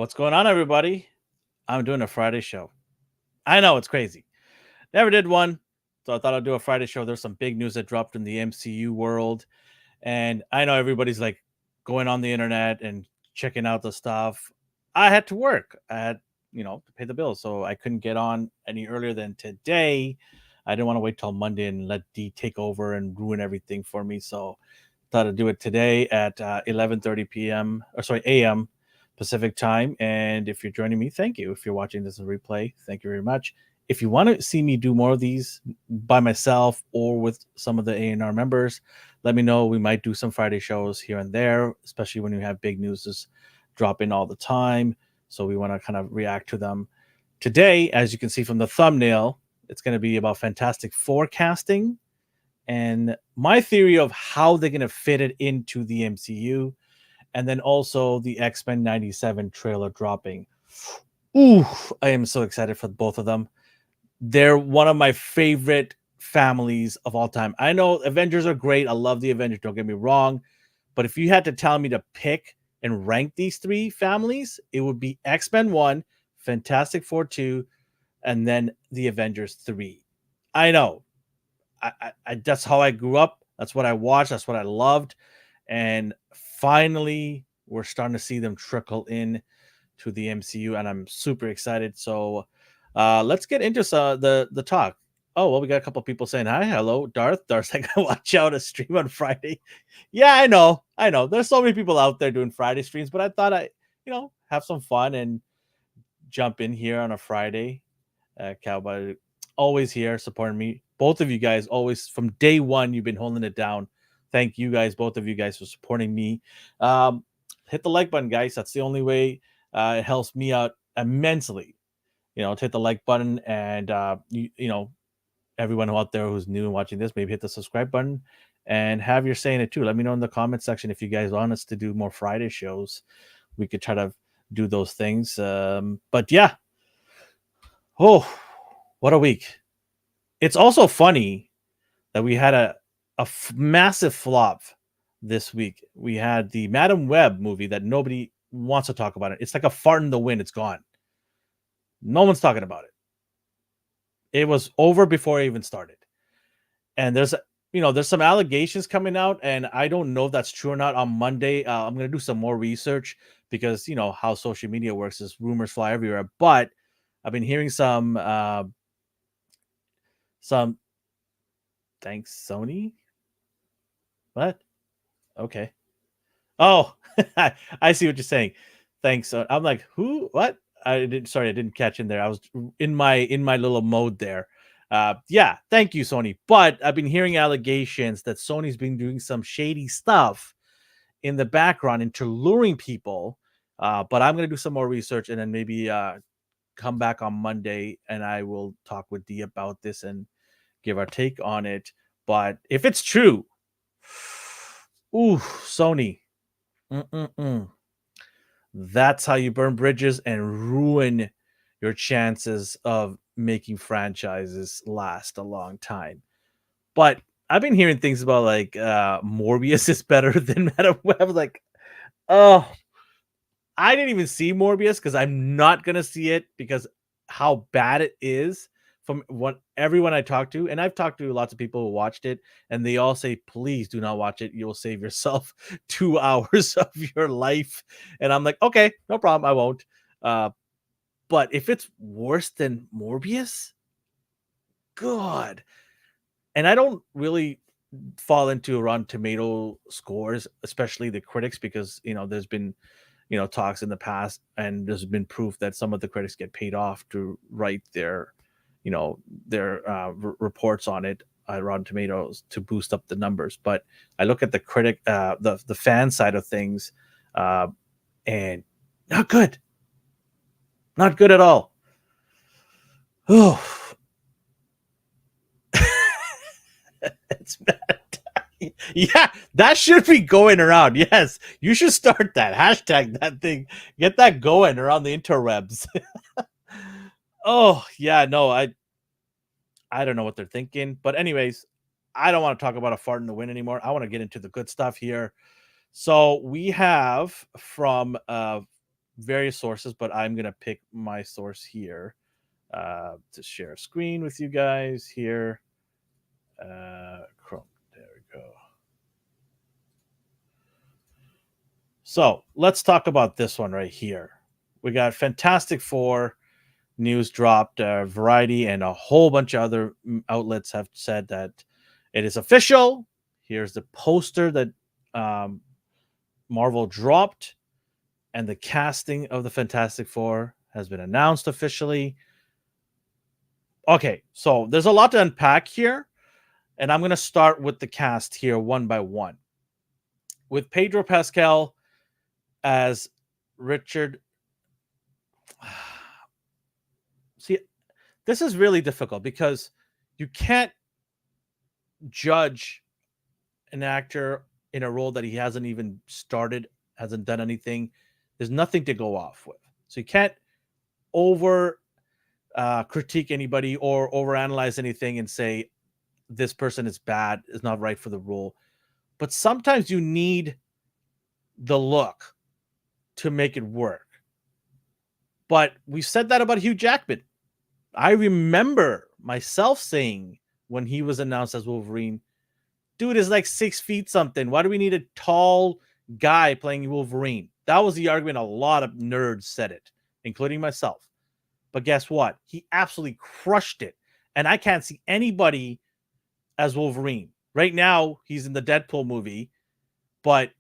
What's going on, everybody? I'm doing a Friday show. I know it's crazy. Never did one, so I thought I'd do a Friday show. There's some big news that dropped in the MCU world, and I know everybody's like going on the internet and checking out the stuff. I had to work. I had, to pay the bills, so I couldn't get on any earlier than today. I didn't want to wait till Monday and let D take over and ruin everything for me. So thought I'd do it today at 11:30 p.m. or sorry a.m. Pacific time. And if you're joining me, thank you. If you're watching this in replay, thank you very much. If you want to see me do more of these by myself or with some of the ANR members, let me know. We might do some Friday shows here and there, especially when you have big news drop in all the time. So we want to kind of react to them. Today, as you can see from the thumbnail, it's going to be about Fantastic forecasting and my theory of how they're going to fit it into the MCU, and then also the X-Men 97 trailer dropping. Ooh, I am so excited for both of them. They're one of my favorite families of all time. I know Avengers are great. I love the Avengers, don't get me wrong. But if you had to tell me to pick and rank these three families, it would be X-Men 1, Fantastic Four 2, and then the Avengers 3. I know. I that's how I grew up. That's what I watched. That's what I loved. And finally, we're starting to see them trickle in to the MCU, and I'm super excited. So let's get into the talk. Oh, well, we got a couple people saying hi. Hello, Darth. Darth's like, watch out, a stream on Friday. Yeah, I know. There's so many people out there doing Friday streams, but I thought have some fun and jump in here on a Friday. Cowboy always here supporting me. Both of you guys always from day one, you've been holding it down. Thank you guys, both of you guys, for supporting me. Hit the like button, guys. That's the only way it helps me out immensely. Hit the like button, and everyone out there who's new and watching this, maybe hit the subscribe button and have your say in it too. Let me know in the comment section if you guys want us to do more Friday shows. We could try to do those things. But yeah. Oh, what a week. It's also funny that we had a massive flop this week. We had the Madam Web movie that nobody wants to talk about it. It's like a fart in the wind. It's gone. No one's talking about it. It was over before it even started. And there's some allegations coming out, and I don't know if that's true or not. On Monday, I'm going to do some more research because, how social media works is rumors fly everywhere. But I've been hearing some thanks, Sony. What? Okay. Oh, I see what you're saying. Thanks. I'm like, who? What? I didn't catch in there. I was in my little mode there. Yeah, thank you, Sony. But I've been hearing allegations that Sony's been doing some shady stuff in the background into luring people. But I'm gonna do some more research and then maybe come back on Monday and I will talk with Dee about this and give our take on it. But if it's true, ooh, Sony, that's how you burn bridges and ruin your chances of making franchises last a long time. But I've been hearing things about like Morbius is better than Madam Web. Like, oh, I didn't even see Morbius because I'm not gonna see it because how bad it is from what everyone I talked to, and I've talked to lots of people who watched it, and they all say, please do not watch it. You'll save yourself 2 hours of your life. And I'm like, okay, no problem, I won't. But if it's worse than Morbius, God. And I don't really fall into Rotten Tomato scores, especially the critics, because there's been talks in the past, and there's been proof that some of the critics get paid off to write their reports on it at Rotten Tomatoes to boost up the numbers. But I look at the critic, the fan side of things, and not good at all. Oh, it's bad. Yeah, that should be going around. Yes, you should start that hashtag, that thing, get that going around the interwebs. Oh yeah, no, I don't know what they're thinking, but anyways, I don't want to talk about a fart in the wind anymore. I want to get into the good stuff here. So we have from various sources, but I'm gonna pick my source here to share a screen with you guys here. Chrome. There we go. So let's talk about this one right here. We got Fantastic Four news dropped. Variety and a whole bunch of other outlets have said that it is official. Here's the poster that Marvel dropped, and the casting of the Fantastic Four has been announced officially. Okay, so there's a lot to unpack here, and I'm going to start with the cast here one by one. With Pedro Pascal as Richard. See, this is really difficult because you can't judge an actor in a role that he hasn't even started, hasn't done anything. There's nothing to go off with. So you can't over critique anybody or overanalyze anything and say this person is bad, is not right for the role. But sometimes you need the look to make it work. But we said that about Hugh Jackman. I remember myself saying when he was announced as Wolverine, dude is like 6 feet something. Why do we need a tall guy playing Wolverine? That was the argument. A lot of nerds said it, including myself. But guess what? He absolutely crushed it. And I can't see anybody as Wolverine. Right now, he's in the Deadpool movie. But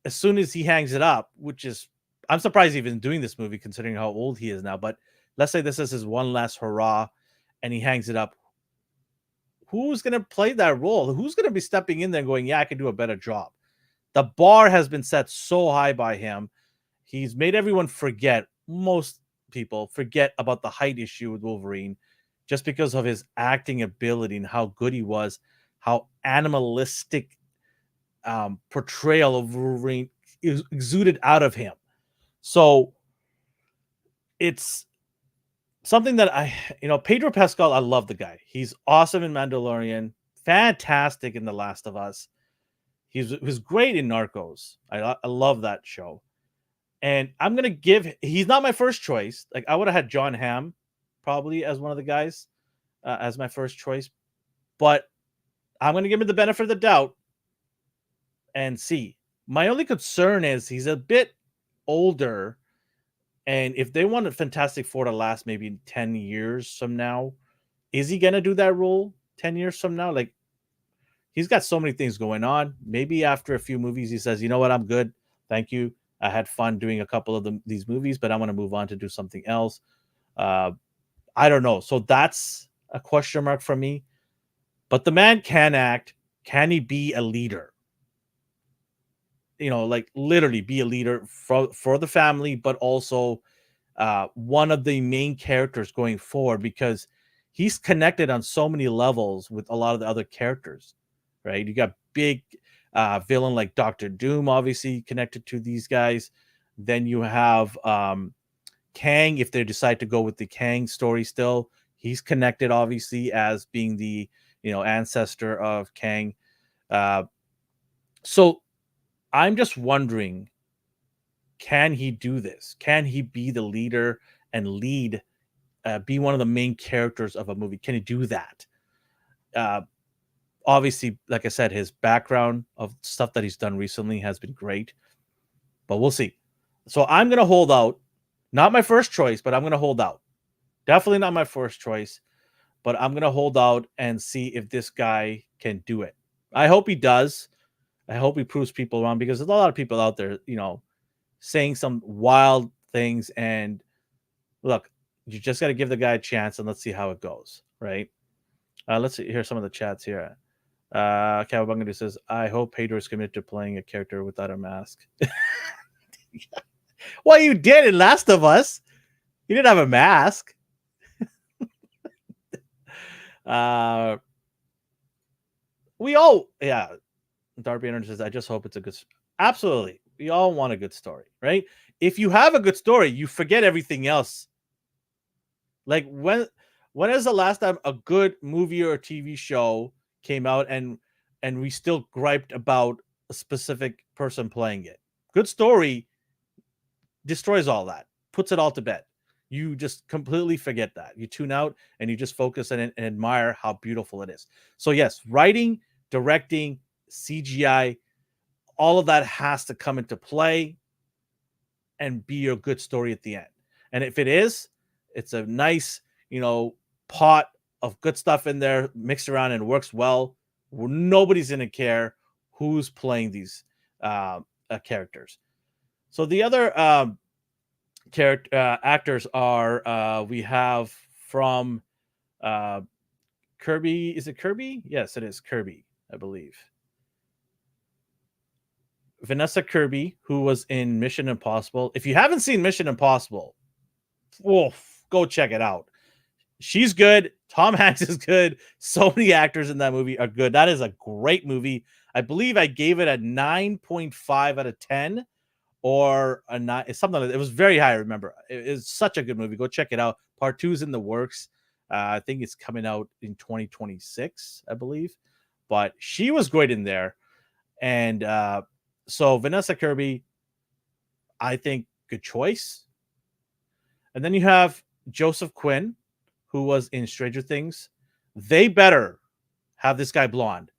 as soon as he hangs it up, which is, I'm surprised he's even doing this movie considering how old he is now. But let's say this is his one last hurrah and he hangs it up. Who's going to play that role? Who's going to be stepping in there and going, yeah, I can do a better job? The bar has been set so high by him. He's made everyone forget, most people forget about the height issue with Wolverine just because of his acting ability and how good he was, how animalistic portrayal of Wolverine exuded out of him. So it's something that Pedro Pascal, I love the guy. He's awesome in Mandalorian, fantastic in The Last of Us. He was great in Narcos. I love that show. And I'm going to give, he's not my first choice. Like I would have had John Hamm probably as one of the guys as my first choice. But I'm going to give him the benefit of the doubt and see. My only concern is he's a bit older. And if they want a Fantastic Four to last maybe 10 years from now, is he going to do that role 10 years from now? Like, he's got so many things going on. Maybe after a few movies, he says, you know what, I'm good. Thank you. I had fun doing a couple of these movies, but I want to move on to do something else. I don't know. So that's a question mark for me. But the man can act. Can he be a leader? Like literally be a leader for the family, but also one of the main characters going forward because he's connected on so many levels with a lot of the other characters, right? You got big villain like Dr. Doom, obviously connected to these guys. Then you have Kang, if they decide to go with the Kang story still. He's connected, obviously, as being the ancestor of Kang. So I'm just wondering, can he do this? Can he be the leader and lead, be one of the main characters of a movie? Can he do that? Obviously, like I said, his background of stuff that he's done recently has been great, but we'll see. So I'm going to hold out. Not my first choice, but I'm going to hold out. Definitely not my first choice, but I'm going to hold out and see if this guy can do it. I hope he does. I hope he proves people wrong because there's a lot of people out there, saying some wild things. And look, you just got to give the guy a chance and let's see how it goes, right? Let's see. Here's some of the chats here. Cowabunga says, I hope Pedro is committed to playing a character without a mask. Well, you did in Last of Us. You didn't have a mask. We all, yeah. Darby Energy says, I just hope it's a good. Absolutely. We all want a good story, right? If you have a good story, you forget everything else. Like when is the last time a good movie or TV show came out and we still griped about a specific person playing it? Good story destroys all that, puts it all to bed. You just completely forget that. You tune out and you just focus on it and admire how beautiful it is. So yes, writing, directing, CGI, all of that has to come into play and be a good story at the end. And if it is, it's a nice, pot of good stuff in there mixed around and works well. Nobody's going to care who's playing these characters. So the other character actors are we have from Kirby. Is it Kirby? Yes, it is Kirby, I believe. Vanessa Kirby, who was in Mission Impossible. If you haven't seen Mission Impossible, go check it out. She's good. Tom Hanks is good. So many actors in that movie are good. That is a great movie. I believe I gave it a 9.5 out of 10 or a 9. It's something like that. It was very high, I remember. It is such a good movie. Go check it out. Part 2 is in the works. I think it's coming out in 2026, I believe. But she was great in there. And so Vanessa Kirby, I think, good choice. And then you have Joseph Quinn, who was in Stranger Things. They better have this guy blonde,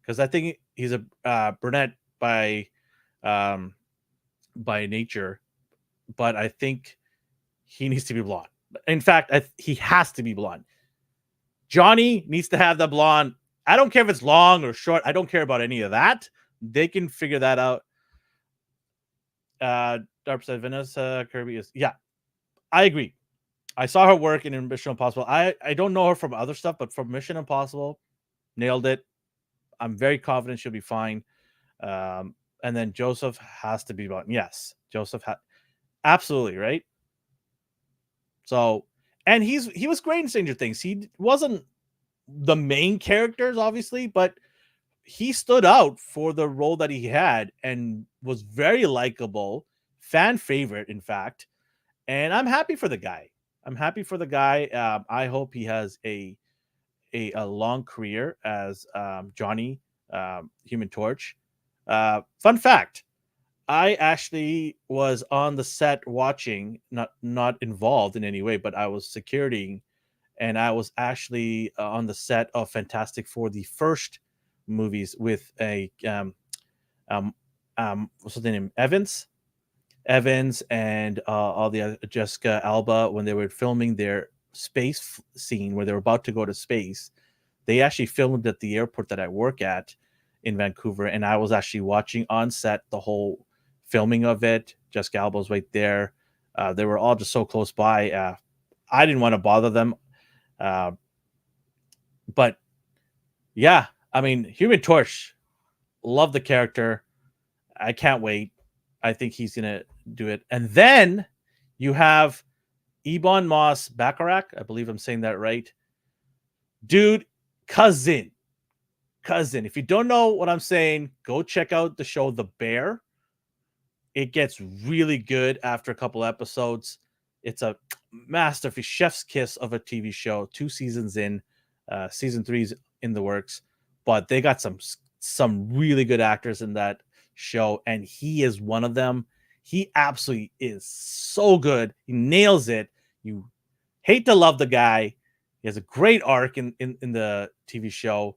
because I think he's a brunette by nature, but I think he needs to be blonde. In fact, he has to be blonde. Johnny needs to have the blonde. I don't care if it's long or short. I don't care about any of that. They can figure that out. Darp said Vanessa Kirby is, yeah, I agree. I saw her work in Mission Impossible. I don't know her from other stuff, but from Mission Impossible, nailed it. I'm very confident she'll be fine. And then Joseph has to be blonde. Yes, Joseph absolutely, right? So, and he was great in Stranger Things. He wasn't the main characters, obviously, but he stood out for the role that he had and was very likable, fan favorite, in fact. And I'm happy for the guy. I hope he has a long career as Johnny, Human Torch. Fun fact: I actually was on the set watching, not involved in any way, but I was security, and I was actually on the set of Fantastic Four, the first movies, with a what's his name, Evans, and all the Jessica Alba, when they were filming their space scene where they were about to go to space. They actually filmed at the airport that I work at in Vancouver, and I was actually watching on set the whole filming of it. Jessica Alba was right there. They were all just so close by. I didn't want to bother them, but yeah, I mean, Human Torch, love the character. I can't wait. I think he's gonna do it. And then you have Ebon Moss-Bachrach. I believe I'm saying that right. Dude, cousin. If you don't know what I'm saying, go check out the show The Bear. It gets really good after a couple episodes. It's a masterpiece, chef's kiss of a TV show. 2 seasons in. Season 3's in the works. But they got some really good actors in that show, and he is one of them. He absolutely is so good. He nails it. You hate to love the guy. He has a great arc in the TV show.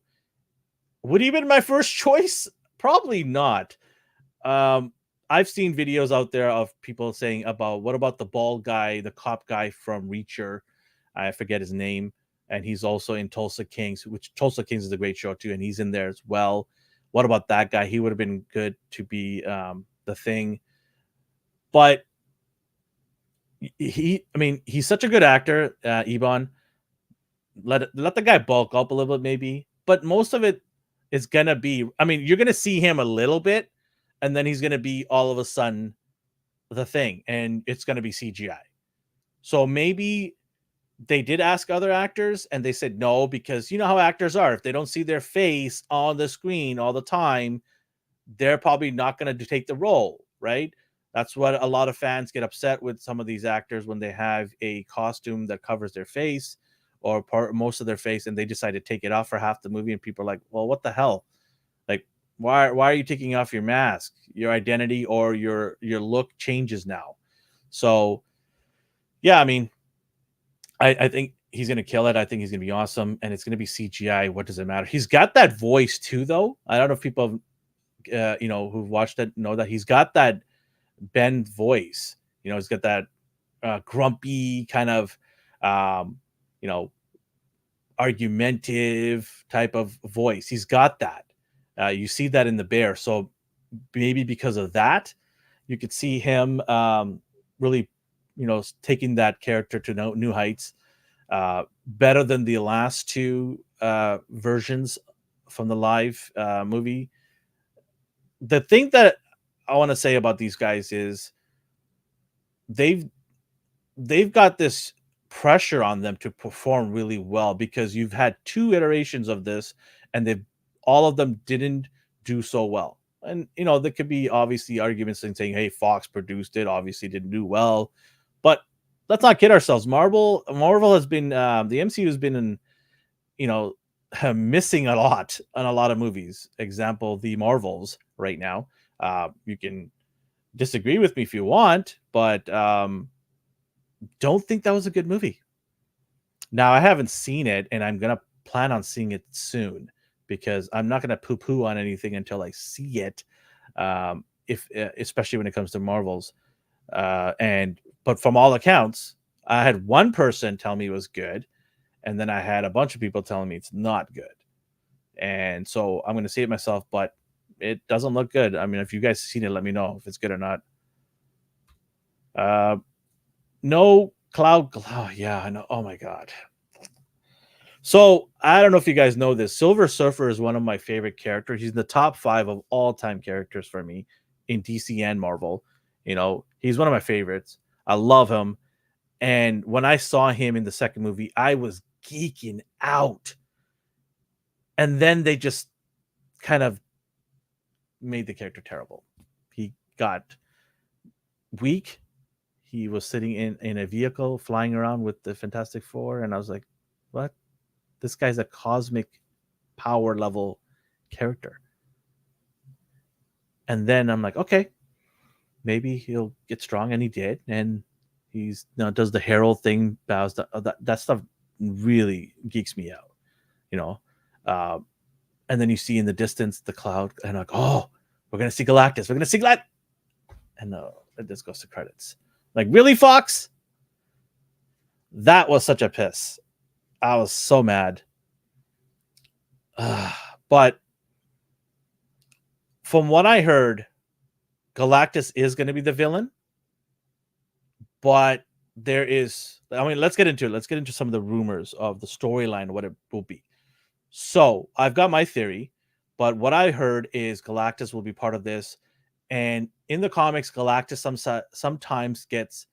Would he have been my first choice? Probably not. I've seen videos out there of people saying about, what about the bald guy, the cop guy from Reacher? I forget his name. And he's also in Tulsa Kings, which Tulsa Kings is a great show too. And he's in there as well. What about that guy? He would have been good to be the Thing. But he's such a good actor, Ebon. Let the guy bulk up a little bit, maybe. But most of it is going to be, you're going to see him a little bit, and then he's going to be all of a sudden the Thing, and it's going to be CGI. So maybe they did ask other actors, and they said no, because you know how actors are. If they don't see their face on the screen all the time, they're probably not going to take the role, right? That's what a lot of fans get upset with some of these actors, when they have a costume that covers their face or most of their face, and they decide to take it off for half the movie, and people are like, well, what the hell? Like, why are you taking off your mask? Your identity or your look changes now. So yeah, I mean, I think he's gonna kill it. I think he's gonna be awesome, and it's gonna be CGI. What does it matter? He's got that voice too, though. I don't know if people, who've watched it know that he's got that Ben voice. He's got that grumpy kind of, um, you know, argumentative type of voice. He's got that. You see that in the bear. So maybe because of that, you could see him really, taking that character to new heights, better than the last two versions from the live movie. The thing that I want to say about these guys is they've they've got this pressure on them to perform really well because you've had two iterations of this and they've all of them didn't do so well. And there could be obviously arguments in saying, hey, Fox produced it, obviously didn't do well. But let's not kid ourselves. Marvel has been the MCU has been in, you know, missing a lot on a lot of movies. Example, the Marvels right now. You can disagree with me if you want, but don't think that was a good movie. Now, I haven't seen it, and I'm gonna plan on seeing it soon because I'm not gonna poo-poo on anything until I see it. If especially when it comes to Marvels, but from all accounts, I had one person tell me it was good, and then I had a bunch of people telling me it's not good. And so I'm gonna see it myself, but it doesn't look good. I mean, if you guys seen it, let me know if it's good or not. Uh, no cloud. Oh, yeah, I know. Oh my god. So I don't know if you guys know this. Silver Surfer is one of my favorite characters. He's in the top 5 of all time characters for me in DC and Marvel. He's one of my favorites. I love him. And when I saw him in the second movie, I was geeking out. And then they just kind of made the character terrible. He got weak. He was sitting in a vehicle flying around with the Fantastic Four. And I was like, what? This guy's a cosmic power level character. And then I'm like, okay, maybe he'll get strong, and he did. And he's does the herald thing, bows that stuff really geeks me out, you know. Uh, and then you see in the distance the cloud, and I'm like, oh, we're gonna see Galactus. We're gonna see Galactus. And it just goes to credits. Like, really, Fox? That was such a piss. I was so mad. But from what I heard, Galactus is going to be the villain. But let's get into it. Let's get into some of the rumors of the storyline, what it will be. So I've got my theory, but what I heard is Galactus will be part of this. And in the comics, Galactus sometimes gets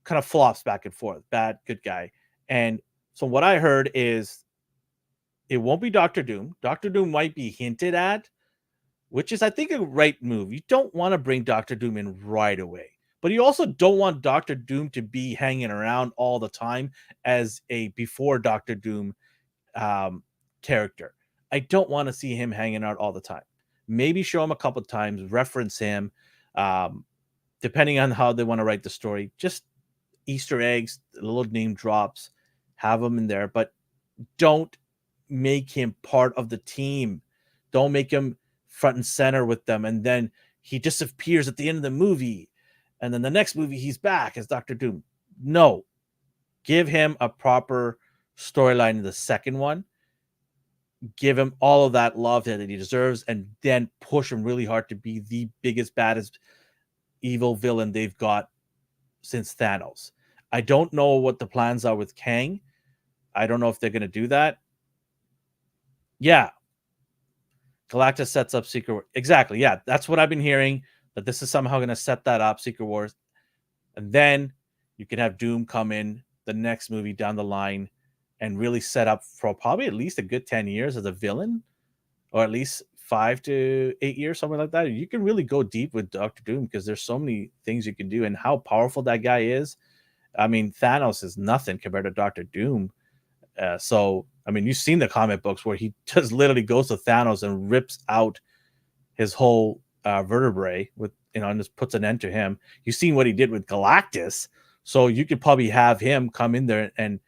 kind of flops back and forth, bad, good guy. And so what I heard is it won't be Doctor Doom. Doctor Doom might be hinted at, which is, I think, a right move. You don't want to bring Doctor Doom in right away, but you also don't want Doctor Doom to be hanging around all the time as a before Doctor Doom character. I don't want to see him hanging out all the time. Maybe show him a couple of times, reference him, depending on how they want to write the story. Just Easter eggs, little name drops, have him in there, but don't make him part of the team. Don't make him front and center with them, and then he disappears at the end of the movie, and then the next movie he's back as Doctor Doom. No, give him a proper storyline in the second one. Give him all of that love that he deserves, and then push him really hard to be the biggest, baddest evil villain they've got since Thanos. I don't know what the plans are with Kang. I don't know if they're going to do that. Yeah. Galactus sets up Secret Wars. Exactly. Yeah. That's what I've been hearing, that this is somehow going to set that up, Secret Wars. And then you can have Doom come in the next movie down the line and really set up for probably at least a good 10 years as a villain, or at least 5 to 8 years, something like that. You can really go deep with Doctor Doom because there's so many things you can do, and how powerful that guy is. I mean, Thanos is nothing compared to Doctor Doom. So, I mean, you've seen the comic books where he just literally goes to Thanos and rips out his whole vertebrae with and just puts an end to him. You've seen what he did with Galactus, so you could probably have him come in there and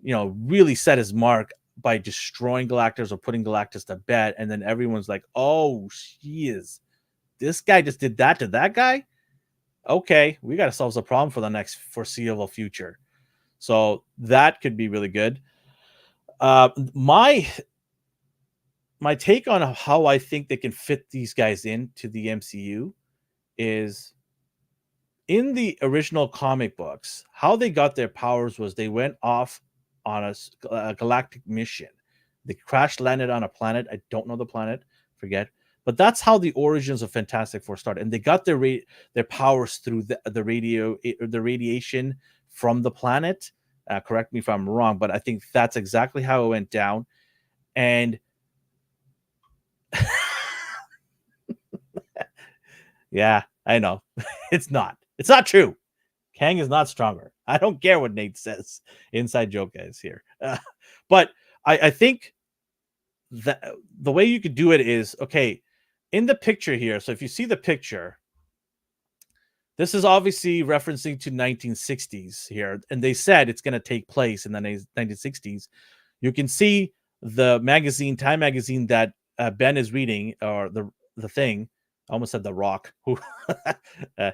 really set his mark by destroying Galactus or putting Galactus to bed, and then everyone's like, "Oh, she is. This guy just did that to that guy. Okay, we got to solve the problem for the next foreseeable future." So that could be really good. My take on how I think they can fit these guys into the MCU is, in the original comic books, how they got their powers was they went off on a galactic mission. They crash landed on a planet. I don't know the planet, forget. But that's how the origins of Fantastic Four started, and they got their powers through the radiation from the planet. Correct me if I'm wrong, but I think that's exactly how it went down. And yeah, I know. It's not true. Kang is not stronger. I don't care what Nate says. Inside joke, guys, here. But I think that the way you could do it is, okay, in the picture here. So if you see the picture, this is obviously referencing to 1960s here. And they said it's going to take place in the 1960s. You can see the magazine, Time magazine, that Ben is reading, or the Thing. I almost said The Rock, who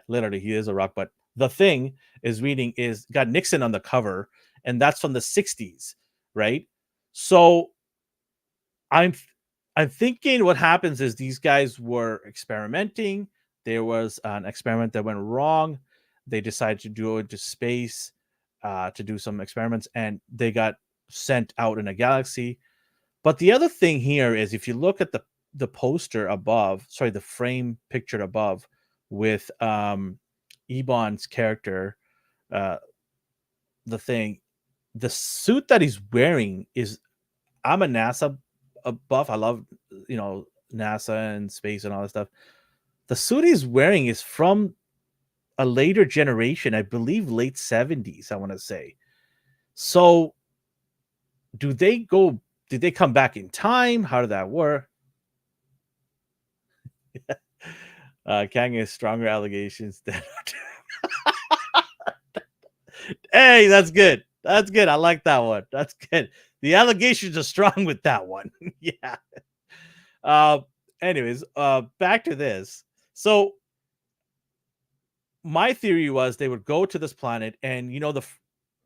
literally he is a rock, but the Thing is reading is got Nixon on the cover, and that's from the 60s, right? So I'm thinking what happens is these guys were experimenting. There was an experiment that went wrong. They decided to go into space to do some experiments, and they got sent out in a galaxy. But the other thing here is, if you look at the poster above, sorry, the frame pictured above with Ebon's character, the Thing, the suit that he's wearing is, I'm a NASA buff. I love, NASA and space and all that stuff. The suit he's wearing is from a later generation, I believe late 70s, I want to say. So did they come back in time? How did that work? Kang has stronger allegations than hey, that's good. That's good. I like that one. That's good. The allegations are strong with that one. Yeah. Anyways, back to this. So my theory was they would go to this planet, and the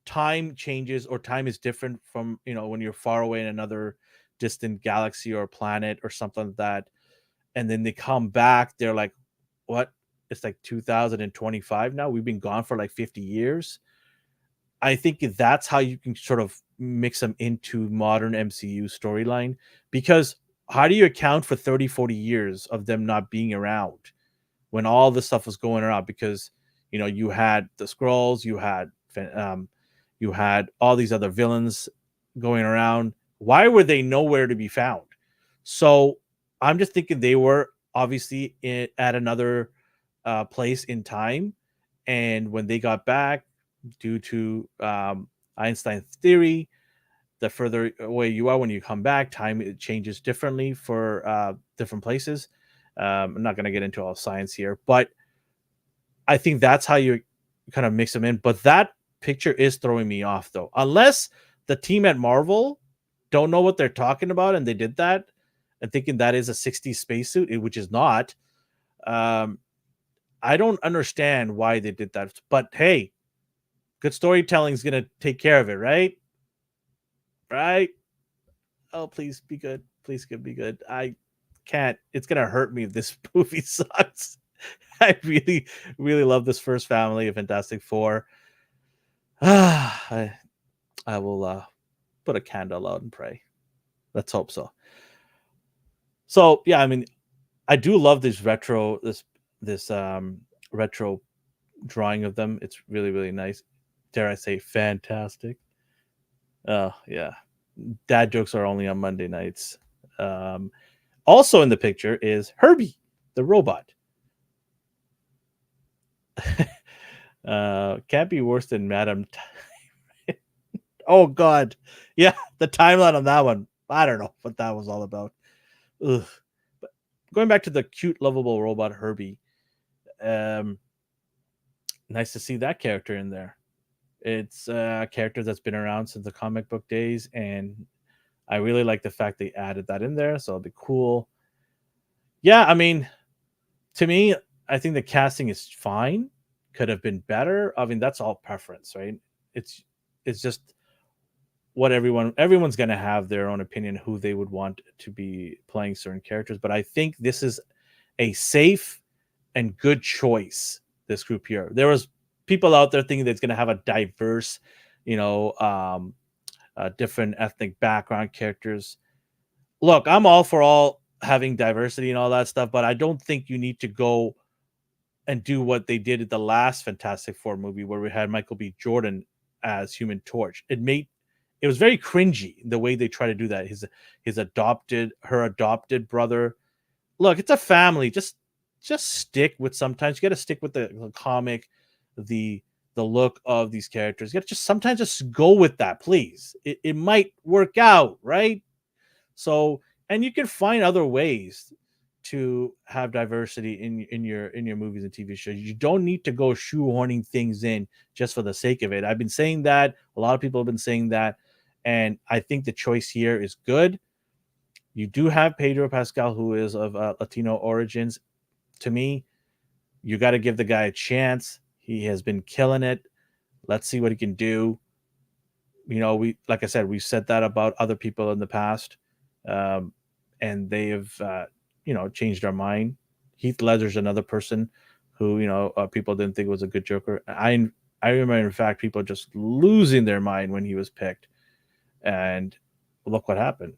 time changes, or time is different from when you're far away in another distant galaxy or planet or something like that, and then they come back. They're like, what? It's like 2025 now. We've been gone for like 50 years. I think that's how you can sort of mix them into modern MCU storyline, because how do you account for 30, 40 years of them not being around when all this stuff was going around? Because you had the Skrulls, you had all these other villains going around. Why were they nowhere to be found? So I'm just thinking they were obviously at another place in time, and when they got back, due to Einstein's theory, the further away you are when you come back, time it changes differently for different places. I'm not going to get into all science here, but I think that's how you kind of mix them in. But that picture is throwing me off, though, unless the team at Marvel don't know what they're talking about and they did that and thinking that is a 60s spacesuit, which is not. I don't understand why they did that, but hey, good storytelling is going to take care of it, right? Right? Oh, please be good. Please be good. I can't. It's going to hurt me if this movie sucks. I really, really love this first family of Fantastic Four. I will put a candle out and pray. Let's hope so. So yeah, I mean, I do love this retro drawing of them. It's really, really nice. Dare I say, fantastic. Oh yeah, dad jokes are only on Monday nights. Also in the picture is Herbie, the robot. Can't be worse than Madam. Oh God, yeah, the timeline on that one. I don't know what that was all about. Ugh. But going back to the cute, lovable robot Herbie, nice to see that character in there. It's a character that's been around since the comic book days, and I really like the fact they added that in there. So it'll be cool. Yeah, I mean, to me, I think the casting is fine. Could have been better. I mean, that's all preference, right? It's it's just what everyone's going to have their own opinion who they would want to be playing certain characters, but I think this is a safe and good choice. This group here, there was people out there thinking that it's going to have a diverse, you know, different ethnic background characters. Look, I'm all for all having diversity and all that stuff, but I don't think you need to go and do what they did at the last Fantastic Four movie where we had Michael B. Jordan as Human Torch. It was very cringy the way they try to do that. Her adopted brother. Look, it's a family. Just stick with, sometimes you got to stick with the comic, the the look of these characters. You got to just sometimes just go with that, please. It might work out, right? So, and you can find other ways to have diversity in your movies and TV shows. You don't need to go shoehorning things in just for the sake of it. I've been saying that. A lot of people have been saying that, and I think the choice here is good. You do have Pedro Pascal, who is of Latino origins. To me, you got to give the guy a chance. He has been killing it. Let's see what he can do. We, like I said, we've said that about other people in the past, um, and they have, changed our mind. Heath Ledger's another person who, people didn't think was a good Joker. I remember, in fact, people just losing their mind when he was picked, and look what happened.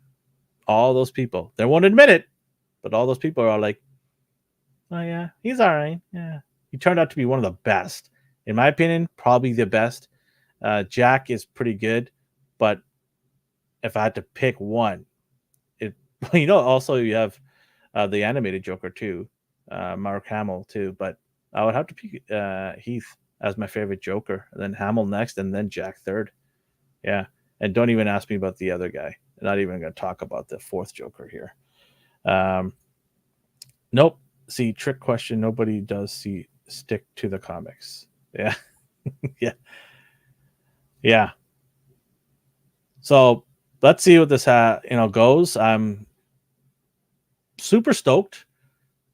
All those people, they won't admit it, but all those people are like, "Oh yeah, he's all right. Yeah." He turned out to be one of the best, in my opinion, probably the best. Jack is pretty good, but if I had to pick one, it also you have the animated Joker too, Mark Hamill too, but I would have to pick Heath as my favorite Joker, and then Hamill next, and then Jack third. Yeah, and don't even ask me about the other guy. I'm not even going to talk about the fourth Joker here. Um, nope. See, trick question. Nobody does stick to the comics. Yeah, yeah, yeah. So let's see what this goes. I'm super stoked.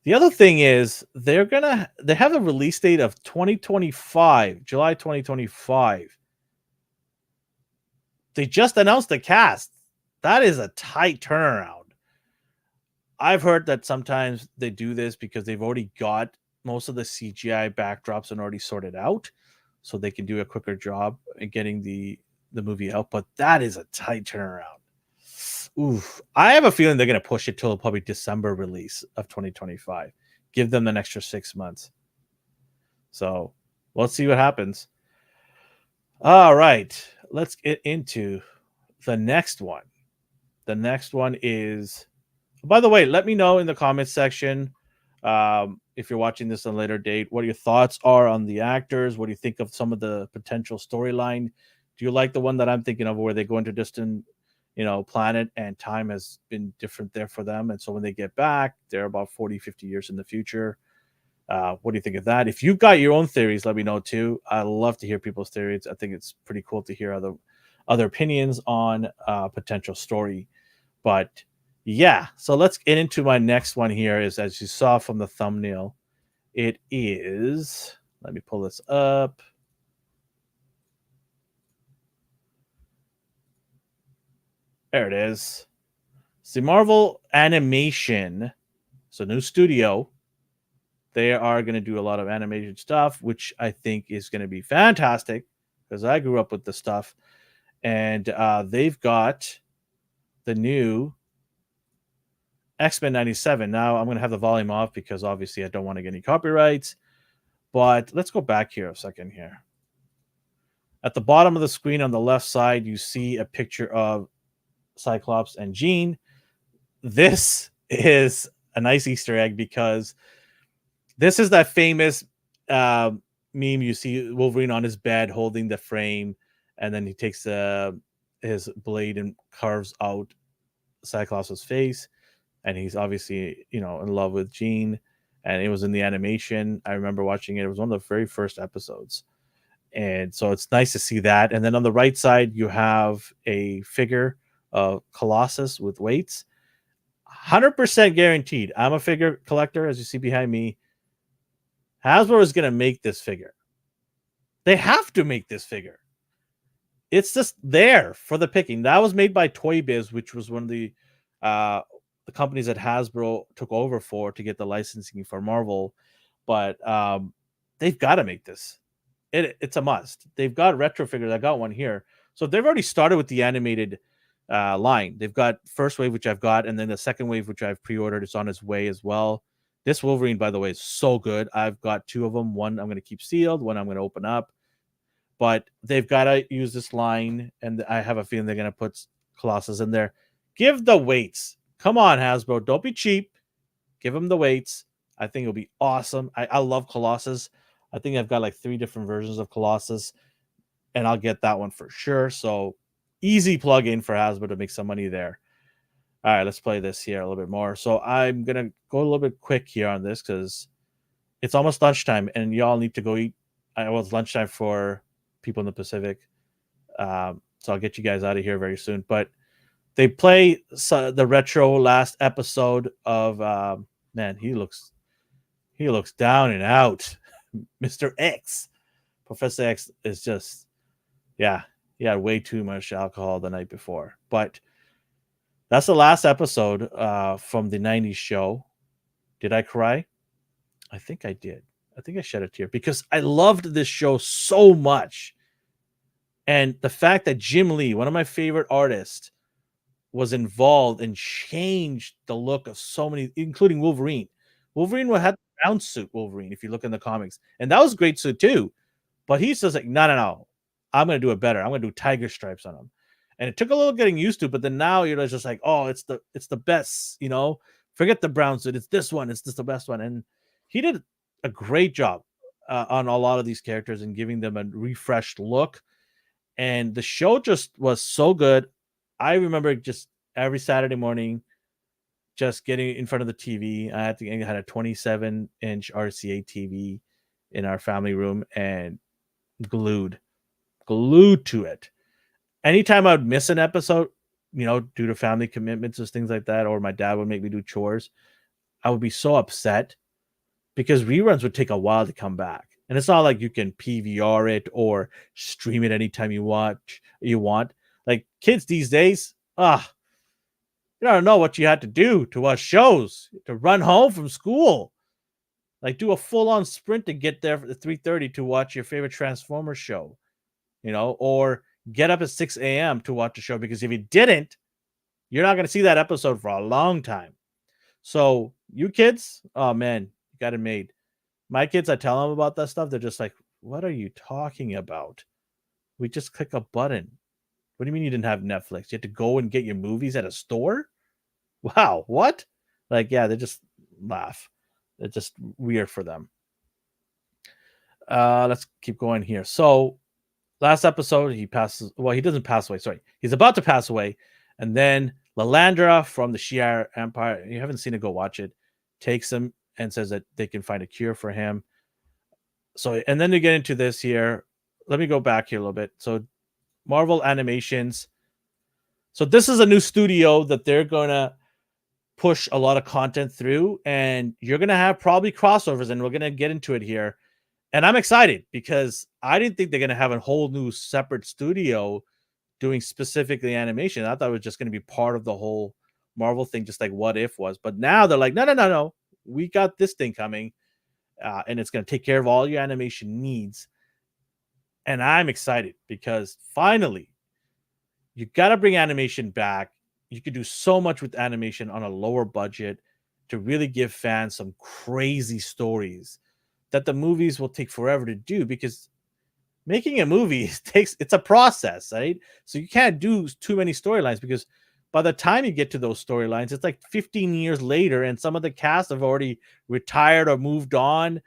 The other thing is they have a release date of 2025, July 2025. They just announced the cast. That is a tight turnaround. I've heard that sometimes they do this because they've already got most of the CGI backdrops and already sorted out, so they can do a quicker job in getting the movie out. But that is a tight turnaround. Oof. I have a feeling they're going to push it till probably December release of 2025. Give them an extra 6 months. So let's see what happens. All right. Let's get into the next one. The next one is, by the way, let me know in the comments section, if you're watching this on a later date, what your thoughts are on the actors. What do you think of some of the potential storyline? Do you like the one that I'm thinking of where they go into distant planet and time has been different there for them, and so when they get back, they're about 40-50 years in the future? What do you think of that? If you've got your own theories, let me know too. I love to hear people's theories. I think it's pretty cool to hear other opinions on potential story. But yeah, so let's get into my next one here. Is, as you saw from the thumbnail, it is, let me pull this up. There it is. It's the Marvel Animation. It's a new studio. They are going to do a lot of animation stuff, which I think is going to be fantastic because I grew up with the stuff. And they've got the new X-Men 97. Now I'm going to have the volume off because obviously I don't want to get any copyrights. But let's go back here a second here. At the bottom of the screen on the left side, you see a picture of Cyclops and Jean. This is a nice Easter egg because this is that famous meme. You see Wolverine on his bed holding the frame, and then he takes his blade and carves out Cyclops' face, and he's obviously in love with Jean. and it was in the animation. I remember watching it. It was one of the very first episodes. And so it's nice to see that. And then on the right side, you have a figure of Colossus with weights. 100% guaranteed. I'm a figure collector, as you see behind me. Hasbro is going to make this figure. They have to make this figure. It's just there for the picking. That was made by Toy Biz, which was one of the companies that Hasbro took over for to get the licensing for Marvel. But they've got to make this. It's a must. They've got retro figures. I got one here. So they've already started with the animated line. They've got first wave, which I've got, and then the second wave, which I've pre-ordered. It's on its way as well. This Wolverine, by the way, is so good. I've got two of them. One I'm going to keep sealed. One I'm going to open up. But they've got to use this line, and I have a feeling they're going to put Colossus in there. Give the weights. Come on, Hasbro. Don't be cheap. Give them the weights. I think it'll be awesome. I love Colossus. I think I've got like 3 different versions of Colossus, and I'll get that one for sure. So easy plug-in for Hasbro to make some money there. All right, let's play this here a little bit more. So I'm going to go a little bit quick here on this because it's almost lunchtime, and y'all need to go eat. Well, it's lunchtime for people in the Pacific. So I'll get you guys out of here very soon. But they play the retro last episode of man, he looks down and out. Mr. X. Professor X is just, yeah, he had way too much alcohol the night before. But that's the last episode from the 90s show. Did I cry? I think I did. I think I shed a tear because I loved this show so much. And the fact that Jim Lee, one of my favorite artists, was involved and changed the look of so many, including Wolverine. Wolverine had the brown suit, Wolverine, if you look in the comics. And that was a great suit too. But he's just like, no. I'm going to do it better. I'm going to do tiger stripes on him. And it took a little getting used to, but then now you're just like, oh, it's the best, forget the brown suit. It's this one. It's just the best one. And he did a great job on a lot of these characters and giving them a refreshed look. And the show just was so good. I remember just every Saturday morning, just getting in front of the TV. I had a 27-inch RCA TV in our family room and glued to it. Anytime I would miss an episode, due to family commitments and things like that, or my dad would make me do chores, I would be so upset because reruns would take a while to come back. And it's not like you can PVR it or stream it anytime you want. Like kids these days, you don't know what you had to do to watch shows, to run home from school. Like do a full-on sprint to get there at 3:30 to watch your favorite Transformers show, or get up at 6 a.m. to watch the show, because if you didn't, you're not going to see that episode for a long time. So you kids, oh man, you got it made. My kids, I tell them about that stuff. They're just like, what are you talking about? We just click a button. What do you mean you didn't have Netflix? You had to go and get your movies at a store? Wow, what? Like, yeah, they just laugh. It's just weird for them. Let's keep going here. So last episode, he passes. Well, he doesn't pass away. Sorry. He's about to pass away. And then Lalandra from the Shi'ar Empire, you haven't seen it, go watch it, takes him and says that they can find a cure for him. So, and then to get into this here, let me go back here a little bit. So Marvel Animations. So this is a new studio that they're going to push a lot of content through, and you're going to have probably crossovers, and we're going to get into it here. And I'm excited because I didn't think they're going to have a whole new separate studio doing specifically animation. I thought it was just going to be part of the whole Marvel thing, just like What If was. But now they're like, no. We got this thing coming, and it's going to take care of all your animation needs. And I'm excited because finally, you got to bring animation back. You could do so much with animation on a lower budget to really give fans some crazy stories that the movies will take forever to do, because making a movie it's a process, right? So you can't do too many storylines, because by the time you get to those storylines, it's like 15 years later, and some of the cast have already retired or moved on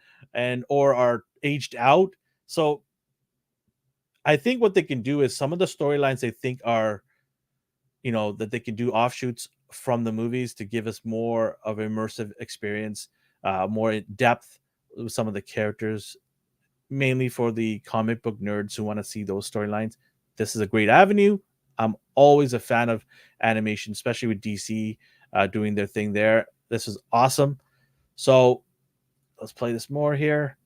or are aged out. So I think what they can do is some of the storylines they think are, that they can do offshoots from the movies to give us more of an immersive experience. more in depth with some of the characters, mainly for the comic book nerds who want to see those storylines. This is a great avenue. I'm always a fan of animation, especially with DC doing their thing there. This is awesome. So let's play this more here.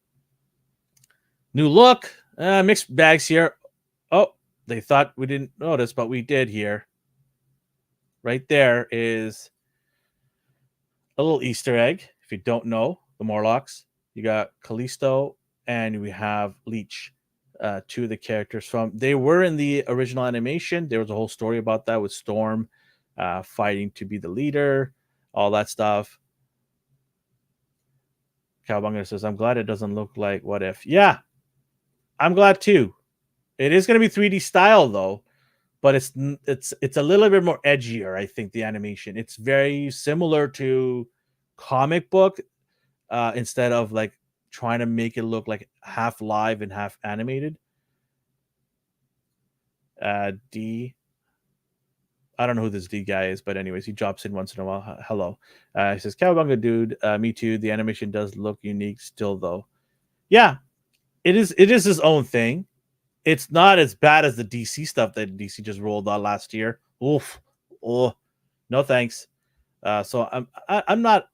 New look, mixed bags here. Oh, they thought we didn't notice, but we did here. Right there is a little Easter egg. If you don't know, the Morlocks, you got Callisto and we have Leech, two of the characters from. They were in the original animation. There was a whole story about that with Storm fighting to be the leader, all that stuff. Cowbunga says, "I'm glad it doesn't look like What If." Yeah, I'm glad too. It is going to be 3D style though, but it's a little bit more edgier. I think the animation, it's very similar to comic book, instead of like trying to make it look like half live and half animated. D, I don't know who this D guy is, but anyways, he drops in once in a while. Hello. He says, "Cowabunga dude, me too. The animation does look unique still though." Yeah, it is. It is his own thing. It's not as bad as the DC stuff that DC just rolled out last year. Oof. Oh, no thanks. So I'm not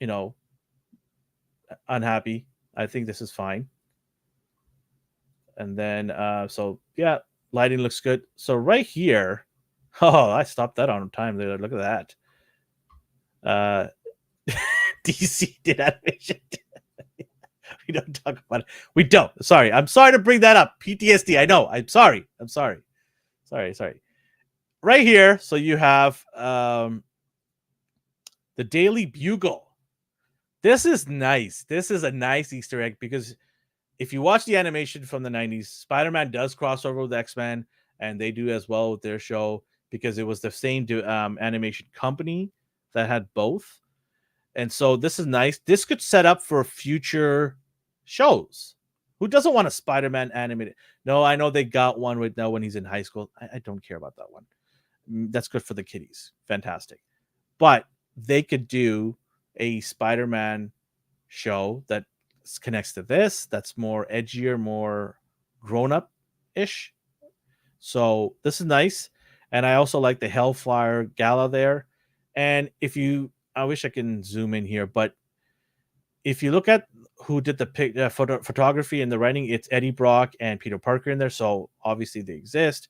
you know, unhappy. I think this is fine. And then so yeah, lighting looks good. So right here, oh, I stopped that on time there. Look at that. DC did animation. We don't talk about it. We don't. Sorry. I'm sorry to bring that up. PTSD. I know. I'm sorry. Sorry. Right here, so you have the Daily Bugle. This is nice. This is a nice Easter egg because if you watch the animation from the 90s, Spider-Man does cross over with X-Men, and they do as well with their show because it was the same animation company that had both. And so this is nice. This could set up for future shows. Who doesn't want a Spider-Man animated? No, I know they got one right now when he's in high school. I don't care about that one. That's good for the kiddies. Fantastic. But they could do a Spider-Man show that connects to this, that's more edgier, more grown-up-ish. So this is nice. And I also like the Hellfire Gala there. And if you, I wish I can zoom in here, but if you look at who did the photography and the writing, it's Eddie Brock and Peter Parker in there. So obviously they exist.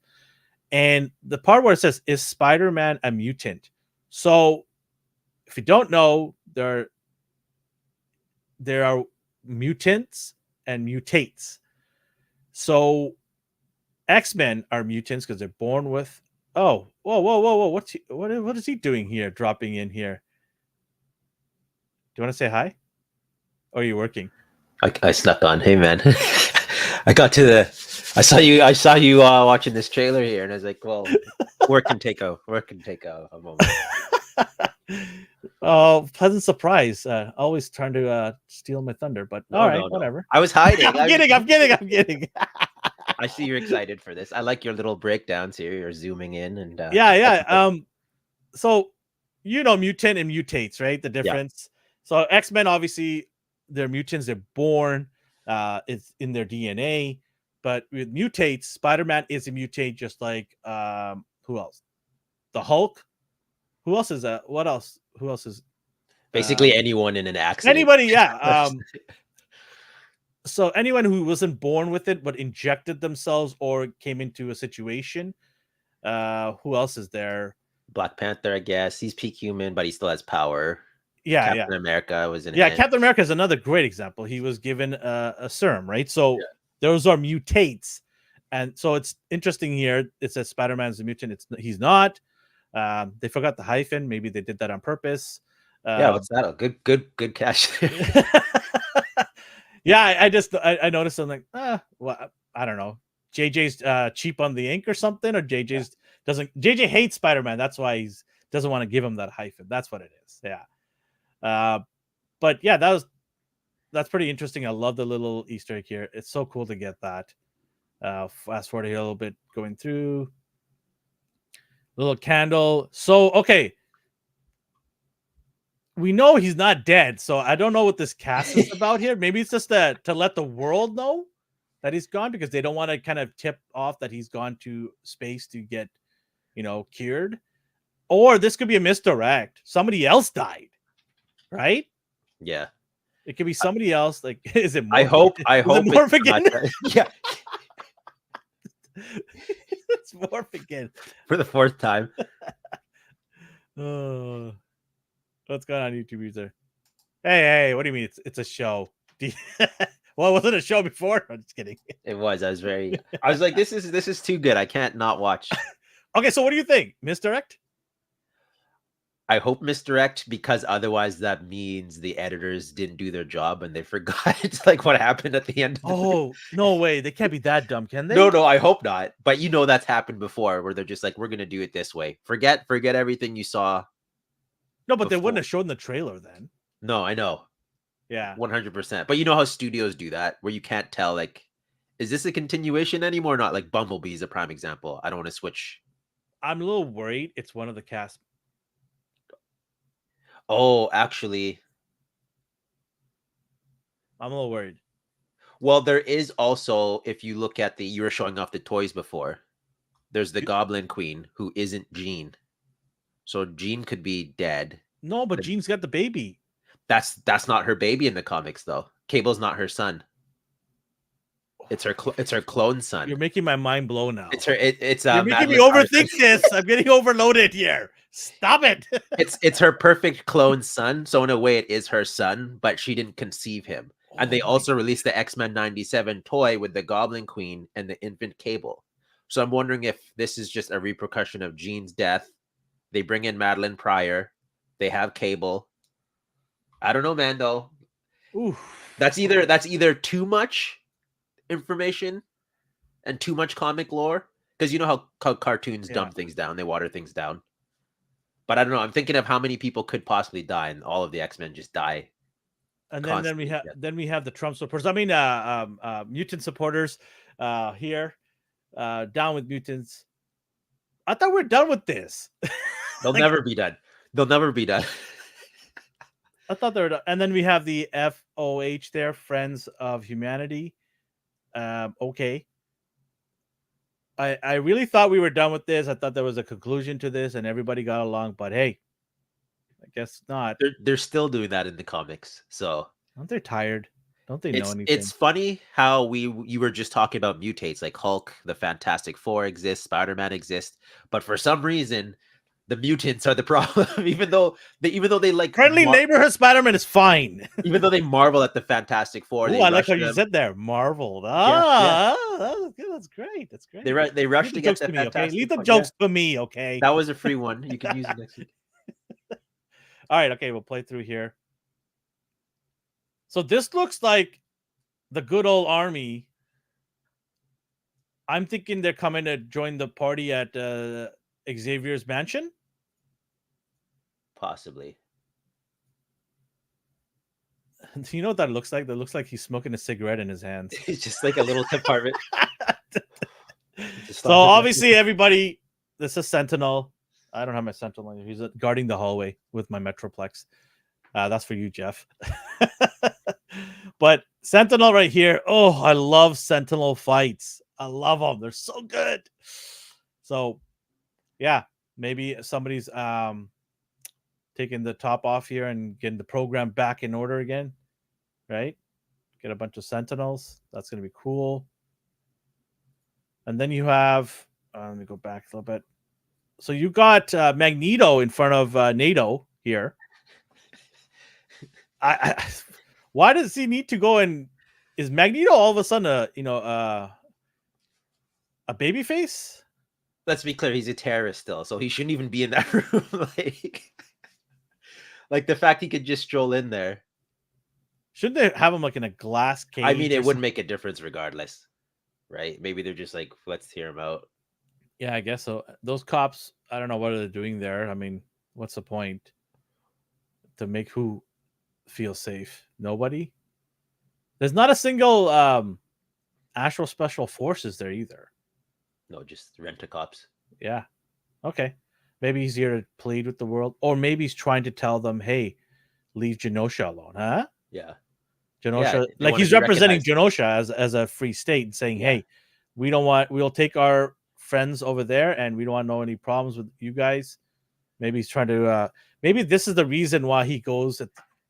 And the part where it says, "Is Spider-Man a mutant?" So if you don't know, there are mutants and mutates. So X-Men are mutants because they're born with. Oh, whoa! What is he doing here? Dropping in here. Do you want to say hi? Or are you working? I snuck on. Hey man, I got to the. I saw you watching this trailer here, and I was like, well, work can take a moment. Oh, pleasant surprise. Always trying to steal my thunder, but all right, whatever. I was hiding. I'm kidding. I see you're excited for this. I like your little breakdowns here. You're zooming in and yeah. So mutant and mutates, right? The difference. Yeah. So X-Men, obviously, they're mutants. They're born. It's in their DNA. But with mutates, Spider-Man is a mutate, just like who else? The Hulk. Who else is that? What else? Who else is? Basically, anyone in an accident. Anybody, yeah. So anyone who wasn't born with it but injected themselves or came into a situation. Who else is there? Black Panther, I guess. He's peak human, but he still has power. Yeah, Captain America was in. Yeah, Captain America is another great example. He was given a serum, right? So those are mutates, and so it's interesting here. It says Spider-Man's a mutant. He's not. They forgot the hyphen. Maybe they did that on purpose. Yeah, what's that? Good catch. Yeah, I noticed. I'm like, well, I don't know. JJ's cheap on the ink or something, or JJ's doesn't. JJ hates Spider-Man. That's why he doesn't want to give him that hyphen. That's what it is. Yeah. But yeah, that's pretty interesting. I love the little Easter egg here. It's so cool to get that. Fast forward a little bit, going through. Little candle. So okay. we know he's not dead, so I don't know what this cast is about here. Maybe it's just to let the world know that he's gone because they don't want to kind of tip off that he's gone to space to get, cured. Or this could be a misdirect. Somebody else died, right? Yeah. It could be somebody else. Like, is it? I hope Is it it's Morph not again? that. Yeah, It's Morph again. for the fourth time. Oh, what's going on YouTube user? Hey, what do you mean? It's a show. Well, it wasn't a show before. I'm just kidding. It was. I was like, this is too good. I can't not watch. Okay, so what do you think? Misdirect? I hope misdirect, because otherwise that means the editors didn't do their job and they forgot like what happened at the end. Of Oh, no way. They can't be that dumb, can they? No, I hope not. But that's happened before, where they're just like, we're gonna do it this way. Forget everything you saw. No, but they before. wouldn't have shown the trailer then. No, I know. Yeah. 100%. But you know how studios do that, where you can't tell, like, is this a continuation anymore or not? Like Bumblebee is a prime example. I don't want to switch. I'm a little worried it's one of the cast. Oh, actually, I'm a little worried. well, there is also, if you look at you were showing off the toys before, there's the Goblin Queen who isn't Jean. So Jean could be dead. No, but Jean's got the baby. That's not her baby in the comics, though. Cable's not her son. It's her clone son. You're making my mind blow now. It's her. It's You're making me overthink this. I'm getting overloaded here. Stop it. It's her perfect clone son. So in a way, it is her son, but she didn't conceive him. And they also released the X-Men 97 toy with the Goblin Queen and the infant Cable. So I'm wondering if this is just a repercussion of Jean's death. They bring in Madeline Pryor. They have Cable. I don't know, man. Though, that's either too much information and too much comic lore, because you know how cartoons dump things down, they water things down. But I don't know. I'm thinking of how many people could possibly die, and all of the X-Men just die. And then we have the Trump supporters. I mean, mutant supporters here, down with mutants. I thought we are done with this. They'll never be done. They'll never be done. I thought they were done. And then we have the FOH there, Friends of Humanity. Okay. I really thought we were done with this. I thought there was a conclusion to this and everybody got along, but hey, I guess not. They're still doing that in the comics. So aren't they tired? Don't they know anything? It's funny how you were just talking about mutates, like Hulk, the Fantastic Four exists, Spider-Man exists, but for some reason the mutants are the problem. even though they like friendly neighborhood Spider-Man is fine. Even though they marvel at the Fantastic Four. I like how you said there, marveled. That's good. That's great. That's great. They rush to get the Fantastic Four. Okay? Leave the jokes to me, okay? That was a free one. You can use it next week. All right, okay, we'll play through here. So this looks like the good old army. I'm thinking they're coming to join the party at Xavier's mansion. Possibly. Do you know what that looks like? That looks like he's smoking a cigarette in his hands. It's just like a little compartment. So obviously everybody, this is Sentinel. I don't have my Sentinel here. He's guarding the hallway with my Metroplex. That's for you, Jeff. But Sentinel right here. Oh, I love Sentinel fights. I love them. They're so good. So, yeah, maybe somebody's taking the top off here and getting the program back in order again, right? Get a bunch of Sentinels. That's going to be cool. And then you have, let me go back a little bit. So you got Magneto in front of NATO here. Why does he need to go and is Magneto all of a sudden a baby face? Let's be clear, he's a terrorist still, so he shouldn't even be in that room. like the fact he could just stroll in there. Shouldn't they have him like in a glass cage? I mean, it wouldn't make a difference regardless, right? Maybe they're just like, let's hear him out. Yeah, I guess so. Those cops, I don't know what they're doing there. I mean, what's the point? To make who feel safe? Nobody? There's not a single Astral Special Forces there either. No, just rent-a-cops. Yeah. Okay. Maybe he's here to plead with the world. Or maybe he's trying to tell them, hey, leave Genosha alone, huh? Yeah. Genosha, They like want to he's be representing recognized. Genosha as a free state and saying, Yeah. hey, we'll take our friends over there and we don't want to know any problems with you guys. Maybe he's trying to maybe this is the reason why he goes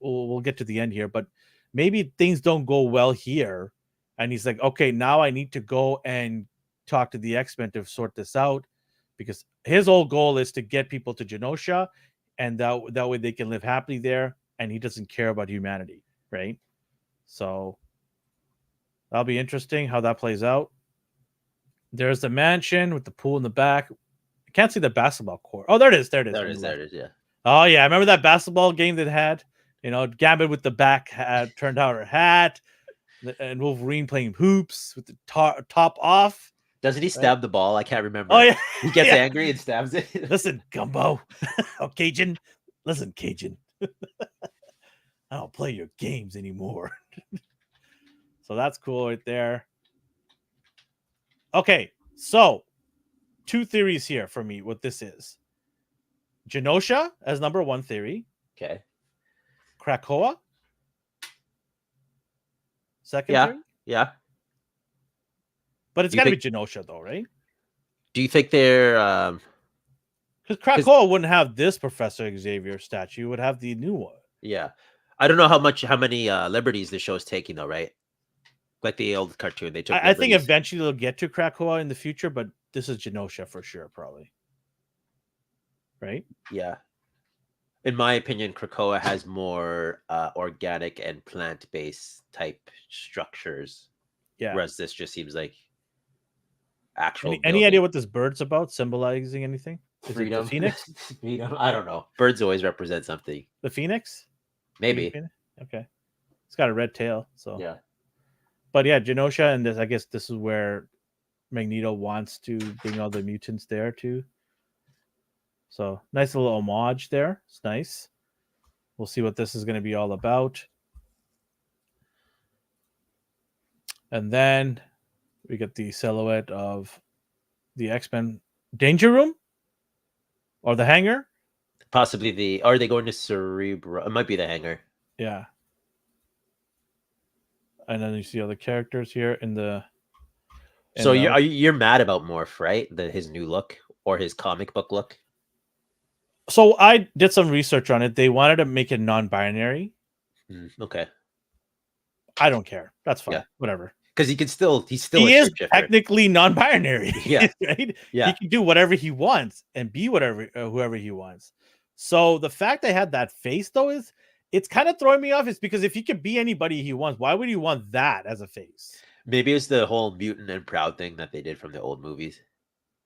we'll get to the end here, but maybe things don't go well here and he's like, okay, now I need to go and talk to the X-Men to sort this out, because his whole goal is to get people to Genosha, and that way they can live happily there, and he doesn't care about humanity, right? So that'll be interesting how that plays out. There's the mansion with the pool in the back. I can't see the basketball court. Oh, there it is. There it is. There it is. Yeah. Oh yeah, remember that basketball game that had, Gambit with the back had turned out her hat, and Wolverine playing hoops with the top off. Doesn't he stab the ball? I can't remember. Oh yeah, He gets yeah. angry and stabs it. Listen, Gumbo, oh Cajun, listen, Cajun. I don't play your games anymore. So that's cool right there. Okay, so 2 theories here for me. What this is: Genosha as number 1 theory. Okay. Krakoa. Second Yeah. theory. Yeah. But it's got to be Genosha, though, right? Do you think they're because Krakoa wouldn't have this Professor Xavier statue; it would have the new one. Yeah, I don't know how many liberties the show's taking though, right? Like the old cartoon, they took. I think eventually they'll get to Krakoa in the future, but this is Genosha for sure, probably. Right? Yeah. In my opinion, Krakoa has more organic and plant-based type structures. Yeah. Whereas this just seems like actual. Any idea what this bird's about? Symbolizing anything? Is Freedom. it the Phoenix? Freedom. I don't know. Birds always represent something. The Phoenix? Maybe. Okay. It's got a red tail, so yeah. But yeah, Genosha, and I guess this is where Magneto wants to bring all the mutants there too. So nice little homage there. It's nice. We'll see what this is going to be all about. And then we get the silhouette of the X-Men Danger Room or the hangar. Possibly are they going to Cerebro? It might be the hangar. Yeah. And then you see all the characters here in the. So you're mad about Morph, right? His new look or his comic book look. So I did some research on it. They wanted to make it non-binary. Okay. I don't care. That's fine. Yeah. Whatever. Because he is technically non-binary. Yeah. Right? Yeah. He can do whatever he wants and be whoever he wants. So the fact they had that face though it's kind of throwing me off. It's because if he could be anybody he wants, why would he want that as a face? Maybe it's the whole mutant and proud thing that they did from the old movies.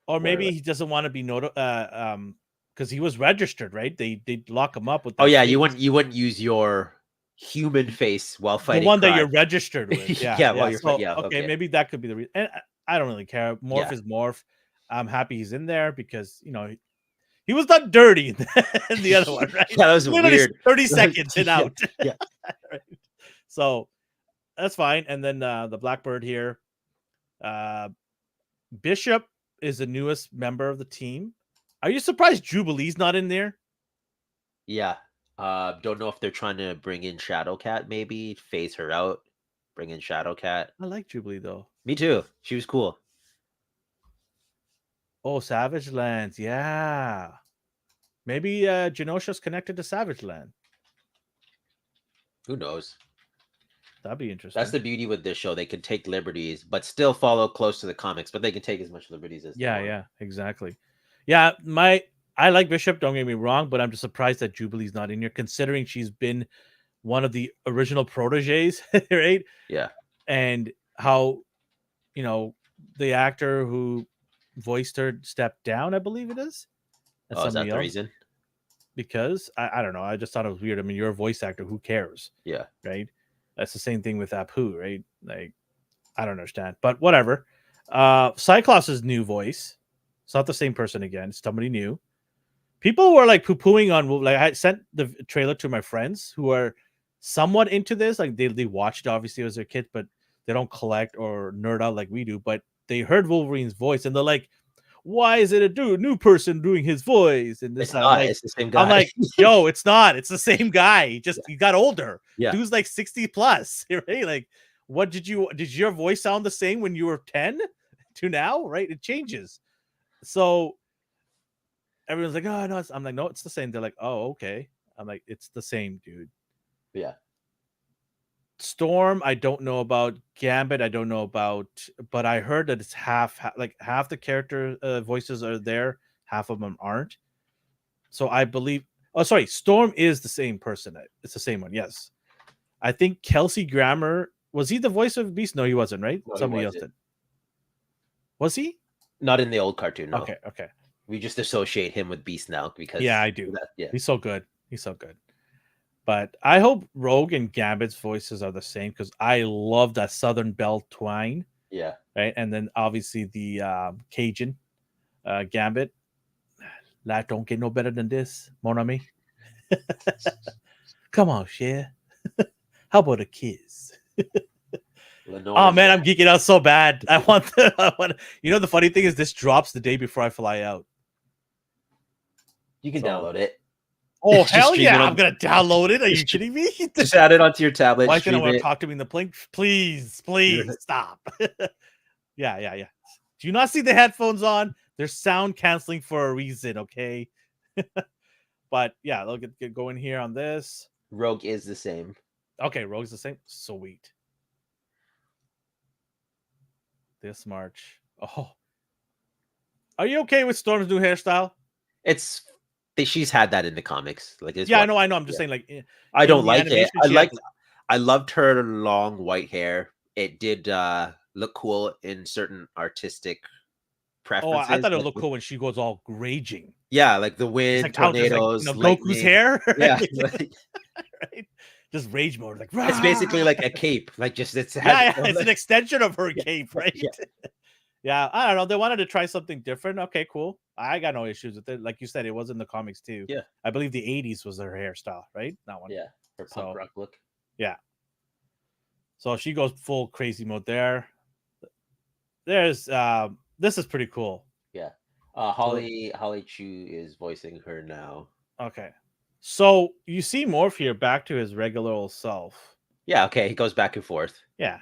Or maybe he doesn't want to be because he was registered, right? They'd lock him up with that. Oh yeah, face. You wouldn't use your human face while fighting. The one crime. that you're registered with. Yeah. Yeah, while you're fighting. Yeah. Okay, maybe that could be the reason. And I don't really care. Morph is Morph. I'm happy he's in there because he was not dirty in the other one, right? Yeah, that was weird. 30 seconds and out. Yeah. Right? So that's fine. And then the Blackbird here. Bishop is the newest member of the team. Are you surprised Jubilee's not in there? Yeah. Don't know if they're trying to bring in Shadowcat, maybe phase her out, bring in Shadowcat. I like Jubilee though. Me too. She was cool. Oh, Savage Lands, yeah. Maybe Genosha's connected to Savage Land. Who knows? That'd be interesting. That's the beauty with this show. They can take liberties, but still follow close to the comics. But they can take as much liberties as they want. Yeah, exactly. Yeah, I like Bishop. Don't get me wrong, but I'm just surprised that Jubilee's not in here, considering she's been one of the original proteges, right? Yeah, and how the actor who voiced her stepped down, I believe it is. Oh, is that the reason? Because I don't know. I just thought it was weird. I mean, you're a voice actor. Who cares? Yeah. Right. That's the same thing with Apu, right? Like, I don't understand, but whatever. Cyclops' new voice. It's not the same person again. It's somebody new. People were like poo-pooing on. Like, I sent the trailer to my friends who are somewhat into this. Like, they watched it obviously as their kids, but they don't collect or nerd out like we do. But they heard Wolverine's voice and they're like, why is it a new person doing his voice? And this, It's not. It's the same guy. I'm like, yo, it's not. It's the same guy. He got older. Yeah. Dude's like 60 plus, right? Like, what did your voice sound the same when you were 10 to now, right? It changes. So everyone's like, oh no, I'm like, no, it's the same. They're like, oh, okay. I'm like, it's the same, dude. Yeah. Storm, I don't know about. Gambit, I don't know about, but I heard that it's half the character voices are there, half of them aren't. So I believe. Oh, sorry, Storm is the same person. It's the same one. Yes, I think Kelsey Grammer, was he the voice of Beast? No, he wasn't. Right? No, Somebody else did. Was he? Not in the old cartoon. No. Okay. We just associate him with Beast now because I do. Yeah, he's so good. But I hope Rogue and Gambit's voices are the same because I love that Southern Belle twang. Yeah. Right. And then obviously the Cajun Gambit. That don't get no better than this, mon ami. Come on, Cher. How about a kiss? Oh man, I'm geeking out so bad. I want. You know, the funny thing is, this drops the day before I fly out. You can download it. Oh hell yeah! I'm gonna download it. Are you kidding me? Just add it onto your tablet. Why is gonna want to talk to me in the plane? Please stop. Yeah. Do you not see the headphones on? They're sound canceling for a reason, okay? But yeah, look at go in here on this. Rogue is the same. Okay, Rogue's the same. Sweet. This March. Oh, are you okay with Storm's new hairstyle? She's had that in the comics. Like, I know. I'm just saying, like, I don't like it. I loved her long white hair. It did look cool in certain artistic preferences. Oh, I thought it would look cool when she goes all raging. Yeah, like the wind, tornadoes, Goku's hair. Yeah, right. Just rage mode, like it's basically like a cape. Like just it's an extension of her cape, right? Yeah. I don't know. They wanted to try something different. Okay, cool. I got no issues with it. Like you said, it was in the comics too. Yeah, I believe the '80s was her hairstyle, right? That one. Yeah, her punk rock look. Yeah. So she goes full crazy mode there. There's this is pretty cool. Yeah. Holly Chu is voicing her now. Okay. So you see Morph here back to his regular old self. Yeah, okay. He goes back and forth. Yeah.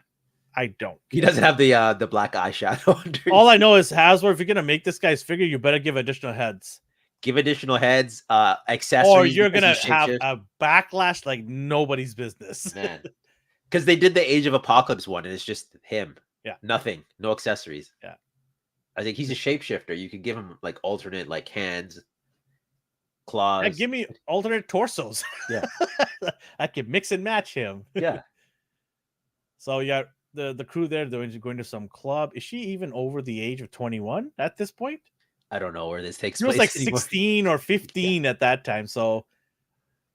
I don't. He doesn't have the black eyeshadow underneath. All I know is Hasbro, if you're gonna make this guy's figure, you better give additional heads. Give additional heads, accessories. Or you're gonna have a backlash like nobody's business. Man. Because they did the Age of Apocalypse one, and it's just him. Yeah. Nothing. No accessories. Yeah. I think he's a shapeshifter. You could give him like alternate like hands, claws. Yeah, give me alternate torsos. Yeah. I could mix and match him. Yeah. So yeah, the crew there, they're going to some club. Is she even over the age of 21 at this point? I don't know where this takes place. She was like anymore. 16 or 15 at that time. So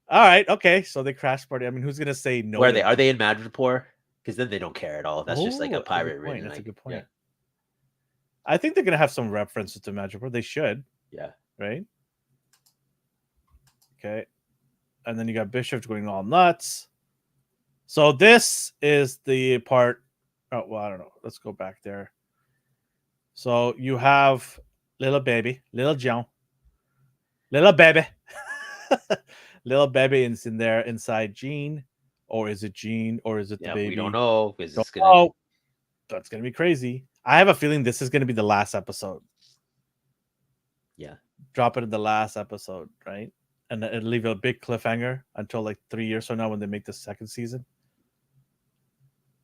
all right, okay. So they crash party. I mean, who's gonna say no? Where are they? Are they in Madripoor? Because then they don't care at all. That's just like a pirate ring. That's a good point. Yeah. I think they're gonna have some references to Madripoor. They should. Yeah. Right. Okay. And then you got Bishop going all nuts. So this is the part. Oh well, I don't know. Let's go back there. So you have little baby, little John, little baby. Little baby is in there inside Jean, or is it Jean, or is it the baby? We don't know. That's gonna be crazy. I have a feeling this is gonna be the last episode. Yeah, drop it in the last episode, right? And it'll leave a big cliffhanger until like 3 years from now when they make the second season.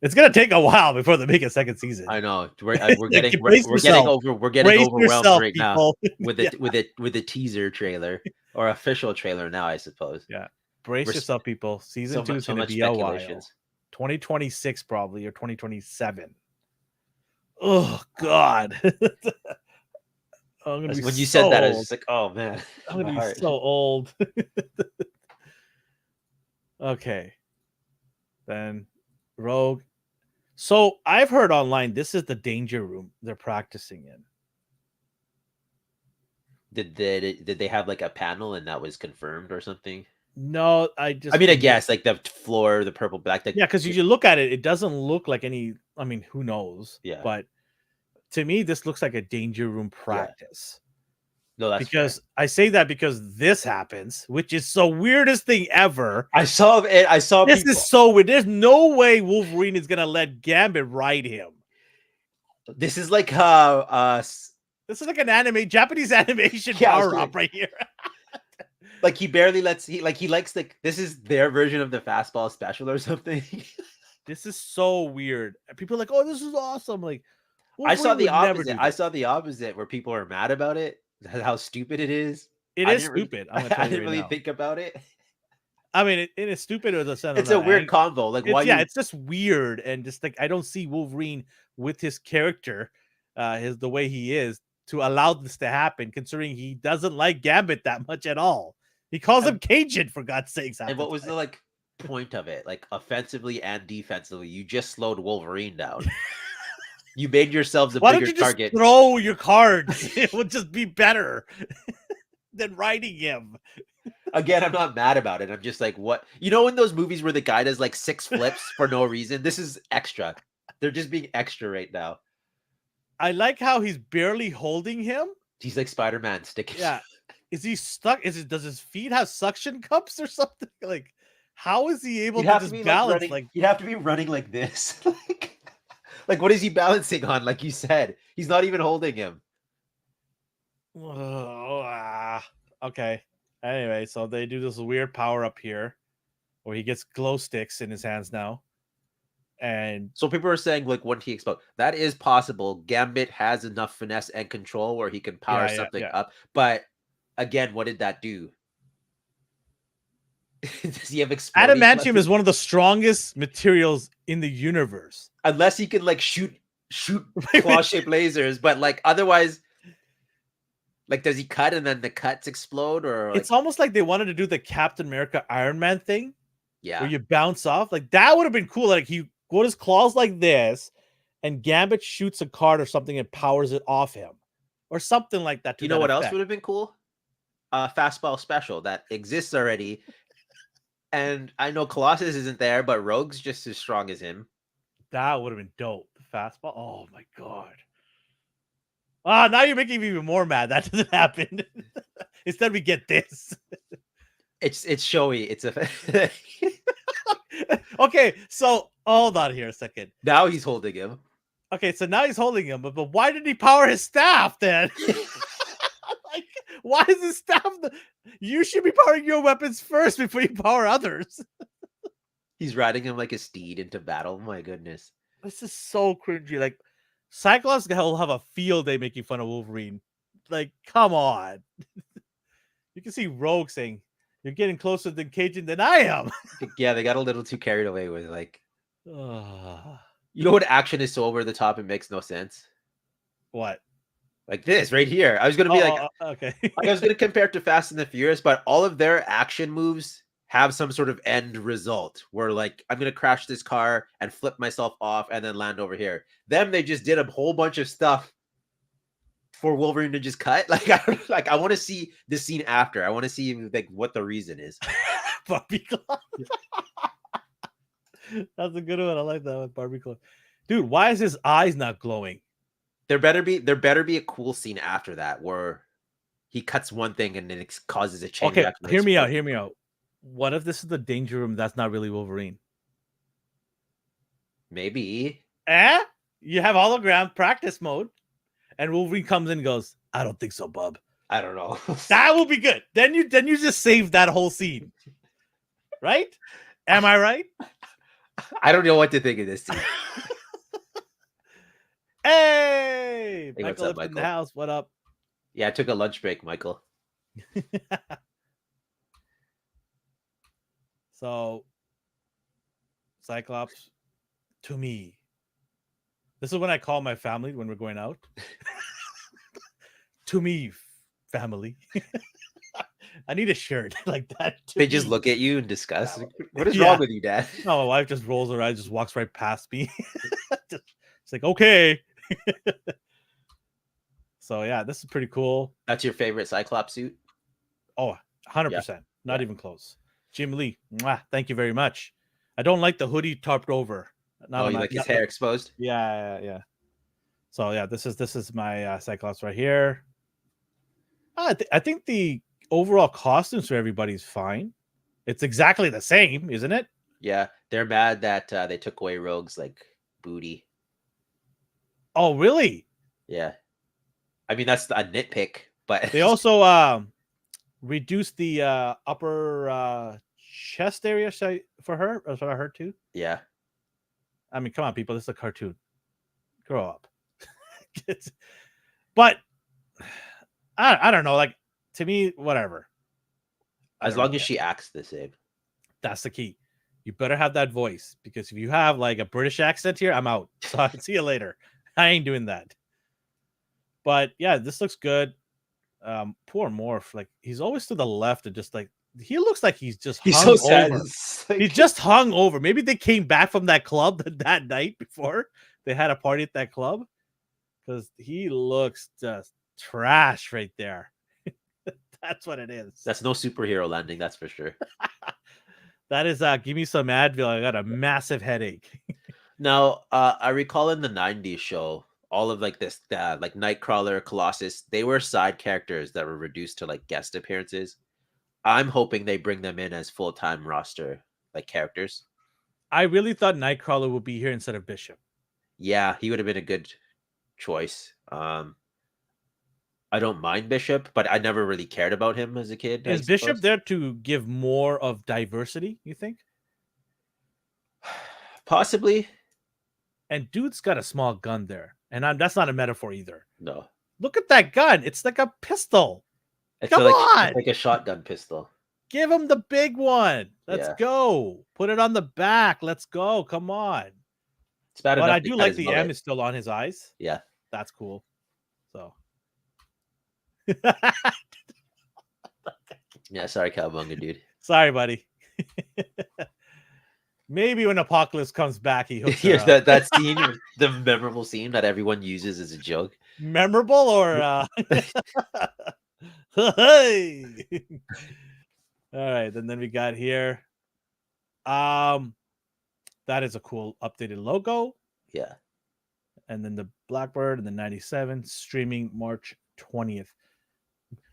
It's gonna take a while before they make a second season. I know. We're getting overwhelmed right now with the teaser trailer or official trailer now, I suppose. Yeah, brace yourself, people. Season 2 is gonna be a while. 2026 probably, or 2027. Oh God. When you said that, I was just like, oh man, I'm gonna be so old. Okay. Then Rogue. So I've heard online this is the danger room they're practicing in. Did they have like a panel and that was confirmed or something? No, I guess like the floor, the purple black. Yeah, because you look at it, it doesn't look like any. I mean, who knows? Yeah, but to me, this looks like a danger room Yeah. practice. No, that's fair. Because I say that because this happens, which is the weirdest thing ever. I saw it. I saw This people. is so weird. There's no way Wolverine is gonna let Gambit ride him. This is like how This is like an Japanese animation Yeah, I was power doing- up right here. like he barely lets he likes like this is their version of the fastball special or something. This is so weird. And people are like, "Oh, this is awesome!" Like, I saw Wolverine the would never opposite. do I this. saw the opposite where people are mad about it, how stupid it is. It I is didn't really- stupid. I'm gonna tell I you didn't right really now. think about it. I mean, it is stupid as a sense. It's a weird combo. Like why you It's just weird and just like I don't see Wolverine with his character, the way he is to allow this to happen, considering he doesn't like Gambit that much at all. He calls him Cajun for God's sakes. and what was the like point of it? Like offensively and defensively, you just slowed Wolverine down. You made yourselves a Why don't bigger you just target. throw your cards? It would just be better than riding him. Again, I'm not mad about it. I'm just like, what? You know, in those movies where the guy does like 6 flips for no reason, this is extra. They're just being extra right now. I like how he's barely holding him. He's like Spider-Man sticking. Yeah. Is he stuck? Does his feet have suction cups or something? Like, how is he able You'd to have to just be balance? like running. You'd have to be running like this. like what is he balancing on? Like you said, he's not even holding him. Okay. Anyway, so they do this weird power up here where he gets glow sticks in his hands now. And So people are saying, like, when he explode, that is possible. Gambit has enough finesse and control where he can power something up. But again, what did that do? Does he have exploding adamantium weapons? is one of the strongest materials in the universe. Unless he can like shoot claw-shaped lasers, but like otherwise, like does he cut and then the cuts explode? Or like, It's almost like they wanted to do the Captain America Iron Man thing. yeah, Where you bounce off. Like that would have been cool. Like he got his claws like this, and Gambit shoots a card or something and powers it off him. Or something like that. You know what else would have been cool? Fastball special that exists already. And I know Colossus isn't there, but Rogue's just as strong as him. That would have been dope. Fastball. Oh my god. Ah, now you're making me even more mad. That doesn't happen. Instead, we get this. It's showy. It's a Okay, so hold on here a second. now he's holding him. Okay, so now he's holding him, but why did he power his staff then? Like, why is his staff? You should be powering your weapons first before you power others. He's riding him like a steed into battle. My goodness. This is so cringy. Like, Cyclops will have a field day making fun of Wolverine. Like, come on. You can see Rogue saying, "You're getting closer to Cajun than I am." Yeah, they got a little too carried away with like. Ugh. You know what action is so over the top? It makes no sense. What? Like this right here. I was gonna be like, okay. I was gonna compare it to Fast and the Furious, but all of their action moves have some sort of end result where like I'm gonna crash this car and flip myself off and then land over here. Them, they just did a whole bunch of stuff for Wolverine to just cut. Like I want to see the scene after. I want to see like what the reason is. Barbie Club. That's a good one. I like that one, Barbie Club. Dude, why is his eyes not glowing? There better be a cool scene after that where he cuts one thing and then it causes a chain Okay, reaction. hear me out. What if this is the danger room that's not really Wolverine? Maybe. You have hologram practice mode, and Wolverine comes in and goes, "I don't think so, bub." I don't know. That will be good. Then you just save that whole scene. Right? Am I right? I don't know what to think of this scene. Hey, Hey, what's Michael up, up in the Michael? house. What up? Yeah, I took a lunch break, Michael. So, Cyclops, to me, this is when I call my family when we're going out. To me, family. I need a shirt like that. They just look at you and discuss. Yeah. What is Yeah. wrong with you, Dad? No, my wife just rolls her eyes, just walks right past me. It's like, okay. So, yeah, this is pretty cool. That's your favorite Cyclops suit? Oh, 100%. Not even close. Jim Lee, mwah, thank you very much. I don't like the hoodie topped over. You like his hair exposed? Yeah. So yeah, this is my Cyclops right here. I think the overall costumes for everybody's fine. It's exactly the same, isn't it? Yeah, they're mad that they took away Rogue's like booty. Oh, really? Yeah, I mean that's a nitpick, but They also reduced the upper chest area for her. That's what I heard too. yeah, I mean, come on, people. This is a cartoon. Grow up. But I don't know. Like, to me, whatever. as long as she acts the same. That's the key. You better have that voice, because if you have like a British accent here, I'm out. So I'll see you later. I ain't doing that. But yeah, this looks good. Poor Morph. Like, he's always to the left and just like, he looks like he's just He's hung so sad. over. It's like- He's just hung over. Maybe they came back from that club that night before they had a party at that club, because he looks just trash right there. That's what it is. That's no superhero landing, that's for sure. That is give me some Advil. I got a massive headache. Now, I recall in the 90s show, all of like this, like Nightcrawler, Colossus, they were side characters that were reduced to like guest appearances. I'm hoping they bring them in as full-time roster like characters. I really thought Nightcrawler would be here instead of Bishop. Yeah, he would have been a good choice. I don't mind Bishop, but I never really cared about him as a kid. I Is Bishop suppose. there to give more of diversity, you think? Possibly. And dude's got a small gun there. And that's not a metaphor either. No. Look at that gun. It's like a pistol. It's Come on. It's like a shotgun pistol. Give him the big one. Let's Yeah. go. Put it on the back. Let's go. Come on. It's bad But enough I they do cut like his the mullet. M is still on his eyes. Yeah. That's cool. So. Yeah, sorry, Cowabunga, dude. Sorry, buddy. Maybe when Apocalypse comes back, he hooks her Here's up. that scene, the memorable scene that everyone uses as a joke. Memorable or hey. All right, and then we got here. That is a cool updated logo. Yeah. And then the Blackbird and the 97 streaming March 20th.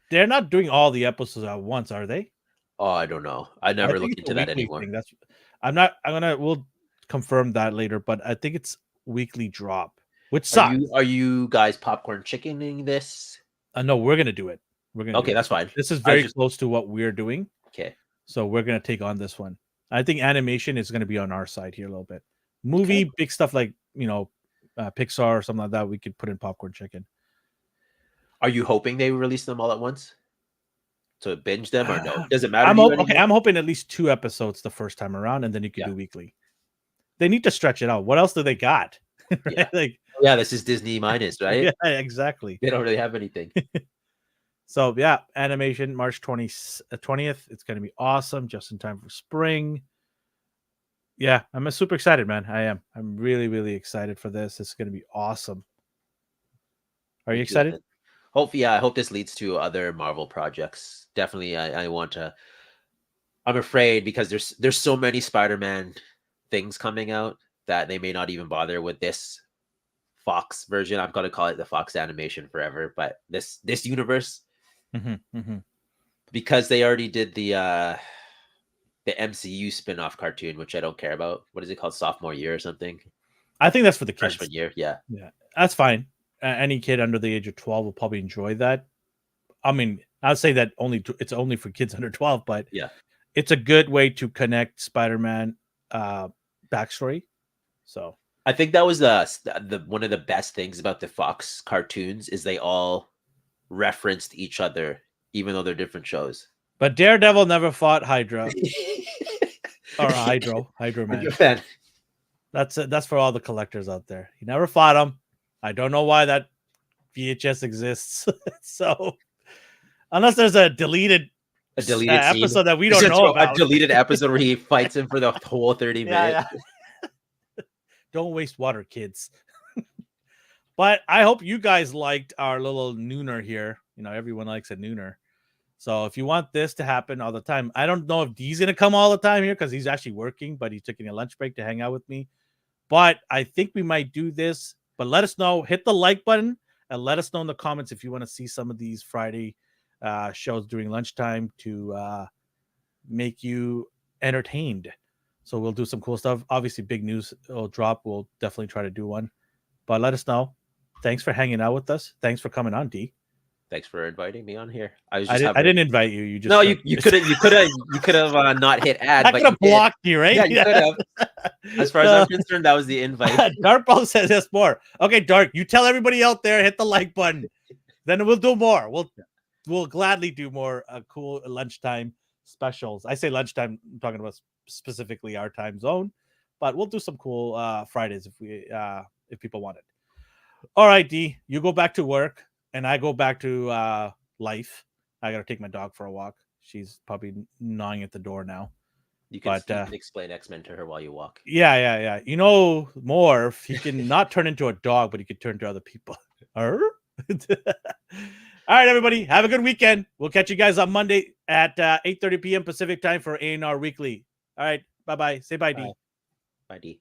They're not doing all the episodes at once, are they? Oh, I don't know. I never looked into that anymore. We'll confirm that later, but I think it's weekly drop, which sucks. Are you guys popcorn chickening this? No, we're gonna do it. We're gonna. Okay, that's fine. This is very close to what we're doing. Okay. So we're gonna take on this one. I think animation is gonna be on our side here a little bit. Movie, okay. Big stuff like Pixar or something like that, we could put in popcorn chicken. Are you hoping they release them all at once? To binge them or no? Does it matter? I'm hoping at least 2 episodes the first time around, and then you can do weekly. They need to stretch it out. What else do they got? Right? Yeah, this is Disney minus, right? Yeah, exactly. They don't really have anything. So yeah, animation March 20th. It's going to be awesome, just in time for spring. Yeah, I'm super excited, man. I am. I'm really, really excited for this. It's going to be awesome. Are you excited? I hope this leads to other Marvel projects. Definitely, I want to. I'm afraid because there's so many Spider-Man things coming out that they may not even bother with this Fox version. I'm gonna call it the Fox animation forever, but this universe, because they already did the MCU spin-off cartoon, which I don't care about. What is it called? Sophomore year or something? I think that's for the kids. Freshman year, yeah, that's fine. Any kid under the age of 12 will probably enjoy that. I mean, I'd say that it's only for kids under 12, but yeah, it's a good way to connect Spider-Man backstory. So I think that was the one of the best things about the Fox cartoons is they all referenced each other, even though they're different shows. But Daredevil never fought Hydra or Hydro Man. That's for all the collectors out there. He never fought him. I don't know why that VHS exists. So, unless there's a deleted episode that we don't know about. A deleted episode where he fights him for the whole 30 minutes. Yeah. Don't waste water, kids. But I hope you guys liked our little nooner here. Everyone likes a nooner. So if you want this to happen all the time, I don't know if he's going to come all the time here because he's actually working, but he's taking a lunch break to hang out with me. But I think we might do this But let us know. Hit the like button and let us know in the comments if you want to see some of these Friday shows during lunchtime to make you entertained. So we'll do some cool stuff. Obviously, big news will drop. We'll definitely try to do one. But let us know. Thanks for hanging out with us. Thanks for coming on, D. Thanks for inviting me on here. I was I, just I didn't invite you. You just no, you could have not hit add. I but could have you did. blocked you, right? Yeah, you could have. As far as I'm concerned, that was the invite. Dark Ball says there's more. Okay, Dark, you tell everybody out there, hit the like button. Then we'll do more. We'll gladly do more cool lunchtime specials. I say lunchtime, I'm talking about specifically our time zone, but we'll do some cool Fridays if people want it. All right, D, you go back to work and I go back to life. I gotta take my dog for a walk. She's probably gnawing at the door now. You can explain X-Men to her while you walk. Yeah. You know, Morph, he can not turn into a dog, but he can turn to other people. All right, everybody, have a good weekend. We'll catch you guys on Monday at 8:30 p.m. Pacific time for ANR Weekly. All right, bye-bye. Say bye, D. Bye, D.